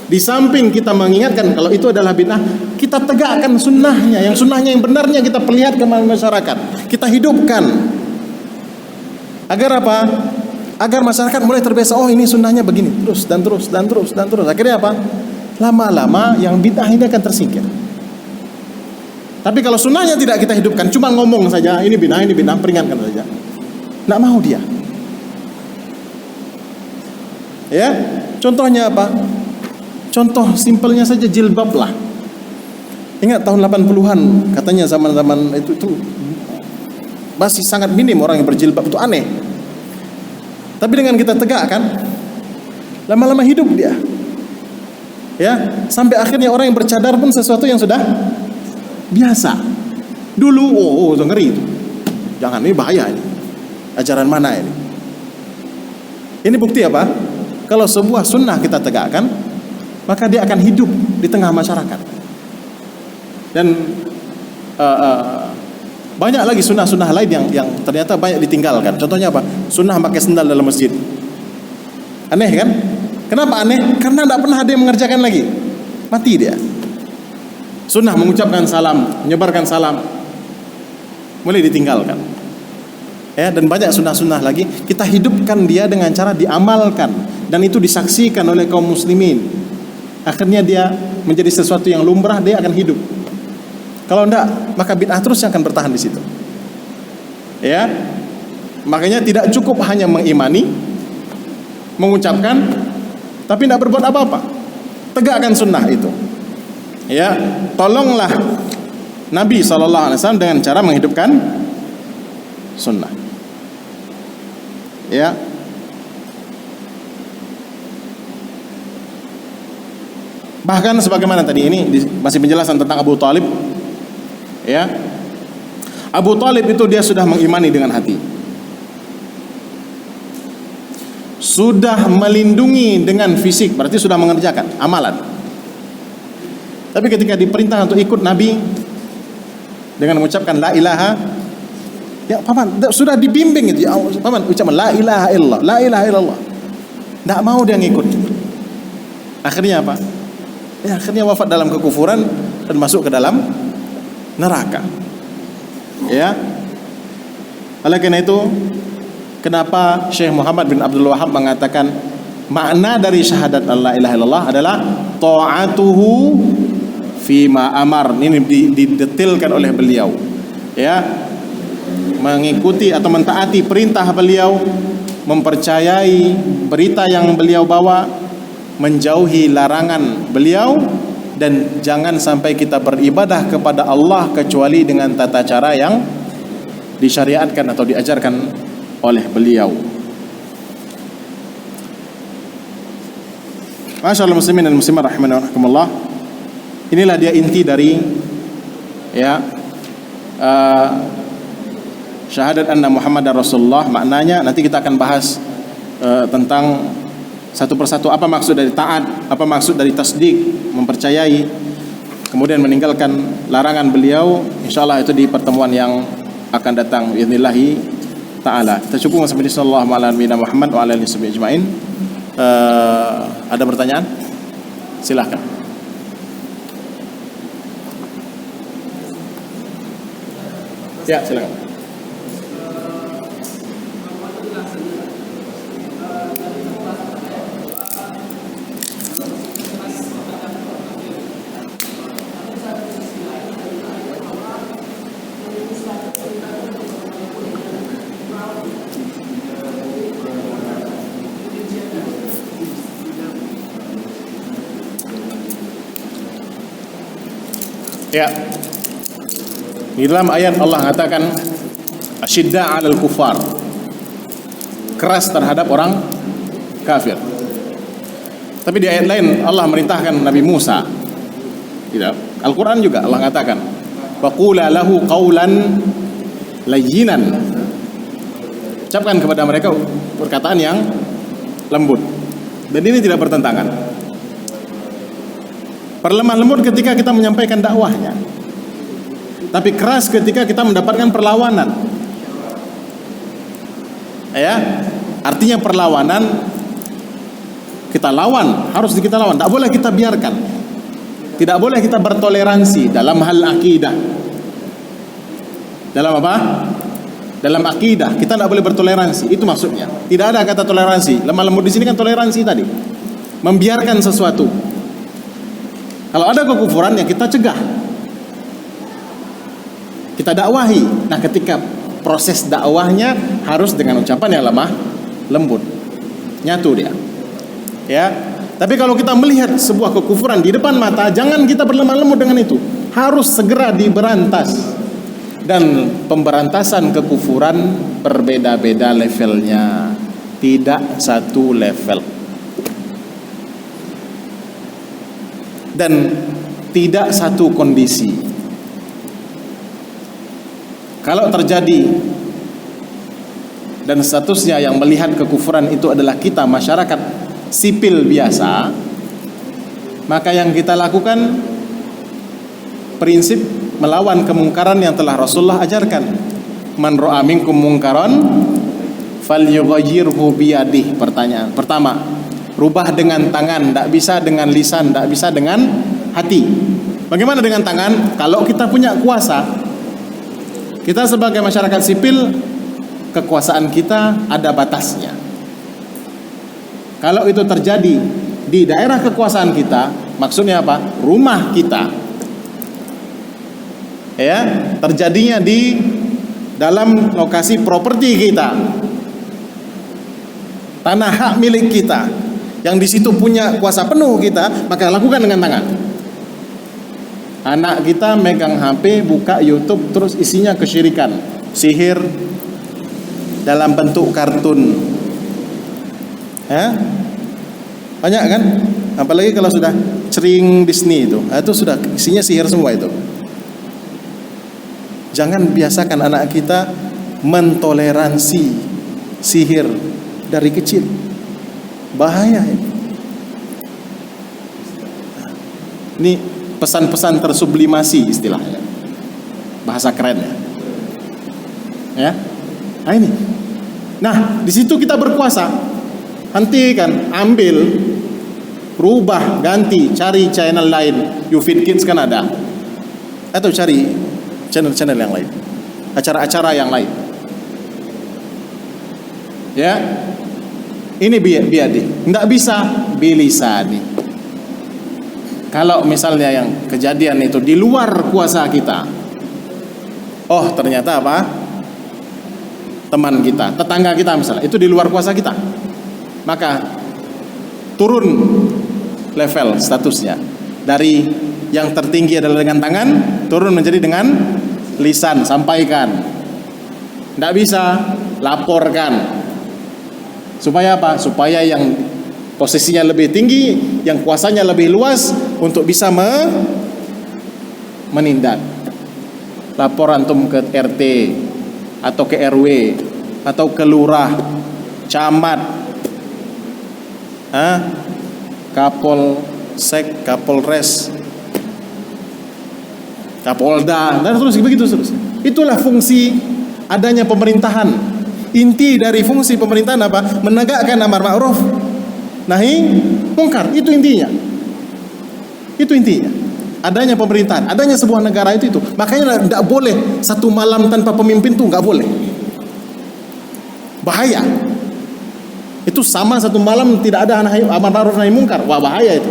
di samping kita mengingatkan kalau itu adalah bid'ah, kita tegakkan sunnahnya. Yang sunnahnya yang benarnya kita perlihatkan kepada masyarakat. Kita hidupkan. Agar apa? Agar masyarakat mulai terbiasa, oh ini sunnahnya begini, terus dan terus dan terus dan terus. Akhirnya apa? Lama-lama yang bid'ah ini akan tersingkir. Tapi kalau sunnahnya tidak kita hidupkan, cuma ngomong saja, ini bid'ah, peringatkan saja, nggak mau dia. Ya, contohnya apa? Contoh simpelnya saja jilbab lah. Ingat tahun 80-an, katanya zaman-zaman itu masih sangat minim orang yang berjilbab, itu aneh. Tapi dengan kita tegakkan, lama-lama hidup dia. Ya, sampai akhirnya orang yang bercadar pun sesuatu yang sudah biasa. Dulu, oh ngeri itu. Jangan, ini bahaya ini. Ajaran mana ini? Ini bukti apa? Kalau sebuah sunnah kita tegakkan, maka dia akan hidup di tengah masyarakat. Dan banyak lagi sunnah-sunnah lain yang ternyata banyak ditinggalkan. Contohnya apa? Sunnah pakai sendal dalam masjid. Aneh kan? Kenapa aneh? Karena tidak pernah ada yang mengerjakan lagi. Mati dia. Sunnah mengucapkan salam, menyebarkan salam, mulai ditinggalkan. Ya, dan banyak sunnah-sunnah lagi kita hidupkan dia dengan cara diamalkan, dan itu disaksikan oleh kaum muslimin. Akhirnya dia menjadi sesuatu yang lumrah, dia akan hidup. Kalau enggak, maka bid'ah terus yang akan bertahan di situ. Ya, makanya tidak cukup hanya mengimani, mengucapkan, tapi tidak berbuat apa-apa. Tegakkan sunnah itu. Ya, tolonglah Nabi SAW dengan cara menghidupkan sunnah. Ya. Bahkan sebagaimana tadi ini masih penjelasan tentang Abu Talib. Ya, Abu Talib itu dia sudah mengimani dengan hati, sudah melindungi dengan fisik, berarti sudah mengerjakan amalan. Tapi ketika diperintah untuk ikut Nabi dengan mengucapkan la ilaha, ya paman sudah dibimbing itu, ya paman ucapkan la ilaha illallah, la ilaha illallah, tidak mau dia ngikut. Akhirnya apa? Ya, akhirnya wafat dalam kekufuran dan masuk ke dalam neraka. Ya. Oleh karena itu, kenapa Syekh Muhammad bin Abdul Wahhab mengatakan makna dari syahadat la ilaha illallah adalah ta'atuhu fima amar. Ini didetilkan oleh beliau. Ya. Mengikuti atau mentaati perintah beliau, mempercayai berita yang beliau bawa, menjauhi larangan beliau, dan jangan sampai kita beribadah kepada Allah kecuali dengan tata cara yang disyariatkan atau diajarkan oleh beliau. Masyaallah muslimin dan muslimat rahimakumullah. Inilah dia inti dari syahadat anna Muhammadar Rasulullah. Maknanya nanti kita akan bahas tentang satu persatu apa maksud dari taat, apa maksud dari tasdik, mempercayai, kemudian meninggalkan larangan beliau. Insyaallah itu di pertemuan yang akan datang biidznillah taala. Kita cukup sampai di sallallahu alaihi Muhammad wa ala alihi ajmain. Ada pertanyaan? Silakan. Ya, silakan. Ya. Di dalam ayat Allah mengatakan asyidda 'alal kufar, keras terhadap orang kafir. Tapi di ayat lain Allah merintahkan Nabi Musa. Tidak. Al-Quran juga Allah katakan, "Faqula lahu qawlan layyinan." Ucapkan kepada mereka perkataan yang lembut. Dan ini tidak bertentangan. Perlemah lembut ketika kita menyampaikan dakwahnya, tapi keras ketika kita mendapatkan perlawanan. Ya, artinya perlawanan kita lawan, harus kita lawan. Tak boleh kita biarkan. Tidak boleh kita bertoleransi dalam hal akidah. Dalam apa? Dalam akidah kita tidak boleh bertoleransi. Itu maksudnya. Tidak ada kata toleransi. Lemah lembut di sini kan toleransi tadi. Membiarkan sesuatu. Kalau ada kekufuran ya kita cegah. Kita dakwahi. Nah, ketika proses dakwahnya harus dengan ucapan yang lemah lembut. Nyatu dia. Ya. Tapi kalau kita melihat sebuah kekufuran di depan mata, jangan kita berlemah lembut dengan itu. Harus segera diberantas. Dan pemberantasan kekufuran berbeda-beda levelnya, tidak satu level. Dan tidak satu kondisi. Kalau terjadi dan statusnya yang melihat kekufuran itu adalah kita masyarakat sipil biasa, maka yang kita lakukan prinsip melawan kemungkaran yang telah Rasulullah ajarkan. Man ra'a minkum mungkaran falyughayyirhu biyadihi. Pertanyaan pertama, rubah dengan tangan, tidak bisa dengan lisan, tidak bisa dengan hati. Bagaimana dengan tangan? Kalau kita punya kuasa, kita sebagai masyarakat sipil, kekuasaan kita ada batasnya. Kalau itu terjadi di daerah kekuasaan kita, maksudnya apa? Rumah kita, ya, terjadinya di dalam lokasi properti kita, tanah hak milik kita, yang di situ punya kuasa penuh kita, maka lakukan dengan tangan. Anak kita megang HP, buka YouTube, terus isinya kesyirikan, sihir dalam bentuk kartun, ya, banyak kan? Apalagi kalau sudah sering Disney itu sudah isinya sihir semua itu. Jangan biasakan anak kita mentoleransi sihir dari kecil. Bahaya ini. Ini pesan-pesan tersublimasi istilahnya. Bahasa keren ya. Ya. Nah ini. Nah, di situ kita berkuasa. Hentikan, ambil, rubah, ganti, cari channel lain. YouFit Kids kan ada. Atau cari channel-channel yang lain, acara-acara yang lain. Ya, ini biadi, tidak bisa bilisani. Kalau misalnya yang kejadian itu di luar kuasa kita, oh ternyata apa? Teman kita, tetangga kita misalnya, itu di luar kuasa kita, maka turun level statusnya dari yang tertinggi adalah dengan tangan, turun menjadi dengan lisan, sampaikan. Tidak bisa, laporkan. Supaya apa? Supaya yang posisinya lebih tinggi, yang kuasanya lebih luas, untuk bisa menindak. Lapor antum ke RT atau ke RW atau ke lurah, camat, Kapolsek, Kapolres, Kapolda, dan terus begitu terus. Itulah fungsi adanya pemerintahan. Inti dari fungsi pemerintahan apa? Menegakkan amar ma'ruf nahi mungkar. Itu intinya. Itu intinya. Adanya pemerintahan, adanya sebuah negara itu. Makanya tidak boleh satu malam tanpa pemimpin itu, nggak boleh. Bahaya. Itu sama satu malam tidak ada amar ma'ruf nahi mungkar. Wah, bahaya itu.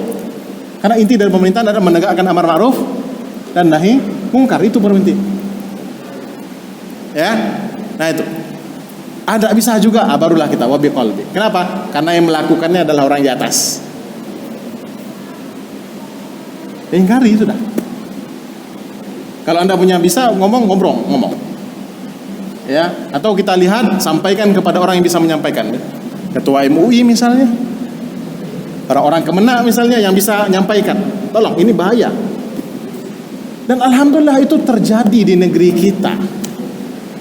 Karena inti dari pemerintahan adalah menegakkan amar ma'ruf dan nahi mungkar. Itu berhenti. Ya. Nah itu. Ada bisa juga, barulah kita wabi qalbi. Kenapa? Karena yang melakukannya adalah orang di atas. Ingkari sudah. Kalau Anda punya bisa ngomong. Ya, atau kita lihat, sampaikan kepada orang yang bisa menyampaikan. Ketua MUI misalnya. orang-orang kemenak misalnya yang bisa nyampaikan. Tolong, ini bahaya. Dan alhamdulillah itu terjadi di negeri kita.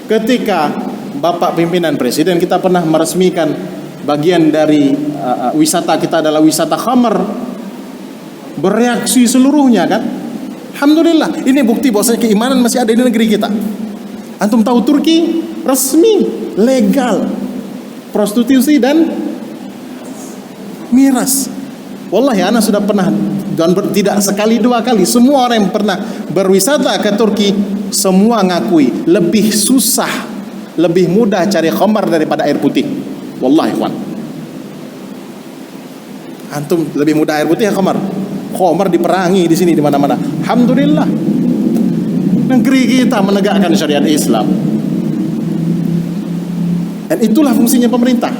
Ketika Bapak pimpinan Presiden kita pernah meresmikan bagian dari wisata kita adalah wisata khamar, bereaksi seluruhnya kan. Alhamdulillah, ini bukti bahwasanya keimanan masih ada di negeri kita. Antum tahu Turki resmi legal prostitusi dan miras. Wallahi ana sudah pernah, dan tidak sekali dua kali, semua orang yang pernah berwisata ke Turki semua ngakui lebih susah, lebih mudah cari khamar daripada air putih. Wallahi ikhwan, antum lebih mudah air putih ya khamar. Khamar diperangi di sini di mana-mana. Alhamdulillah, negeri kita menegakkan syariat Islam. Dan itulah fungsinya pemerintah.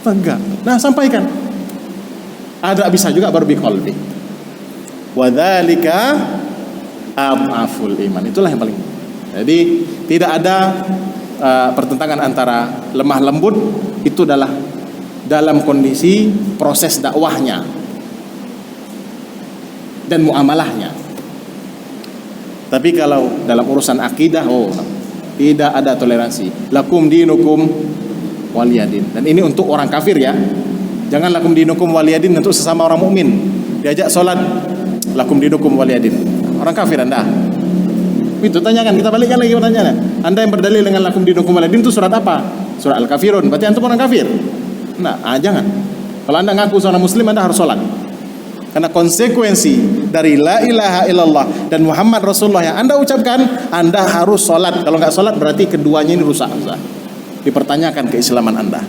Tegak. Nah, sampaikan. Ada bisa juga baru biqalbi. Wa dzalika adhaful iman. Itulah yang paling. Jadi tidak ada pertentangan antara lemah lembut, itu adalah dalam kondisi proses dakwahnya dan muamalahnya. Tapi kalau dalam urusan akidah, tidak ada toleransi. Lakum dinukum waliyadin. Dan ini untuk orang kafir ya. Jangan lakum dinukum waliyadin untuk sesama orang mukmin. Diajak sholat, lakum dinukum waliyadin. Orang kafir Anda. Itu tanyakan, kita balikkan lagi pertanyaannya. Anda yang berdalil dengan lakum dinukum waliyadin itu surat apa? Surat Al-Kafirun. Berarti antum orang kafir. Nah, jangan. Kalau Anda ngaku seorang muslim, Anda harus sholat. Karena konsekuensi dari la ilaha illallah dan Muhammad Rasulullah yang Anda ucapkan, Anda harus sholat. Kalau nggak sholat berarti keduanya ini rusak. Dipertanyakan keislaman Anda.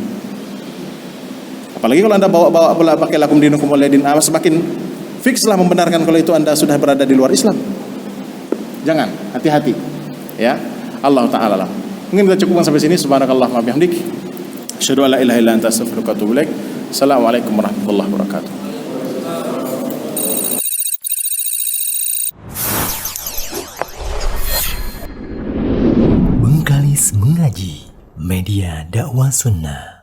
Apalagi kalau Anda bawa pakai lakum dinukum waliyadin, semakin fikslah membenarkan kalau itu Anda sudah berada di luar Islam. Jangan, hati-hati. Ya, Allah Ta'ala lah. Mungkin kita cukupkan sampai sini. Subhanakallahumma bihamdik, asyhadu an la ilaha illa anta astaghfiruka wa atubu ilaik. Assalamualaikum warahmatullahi wabarakatuh. Bengkalis Mengaji, media dakwah sunnah.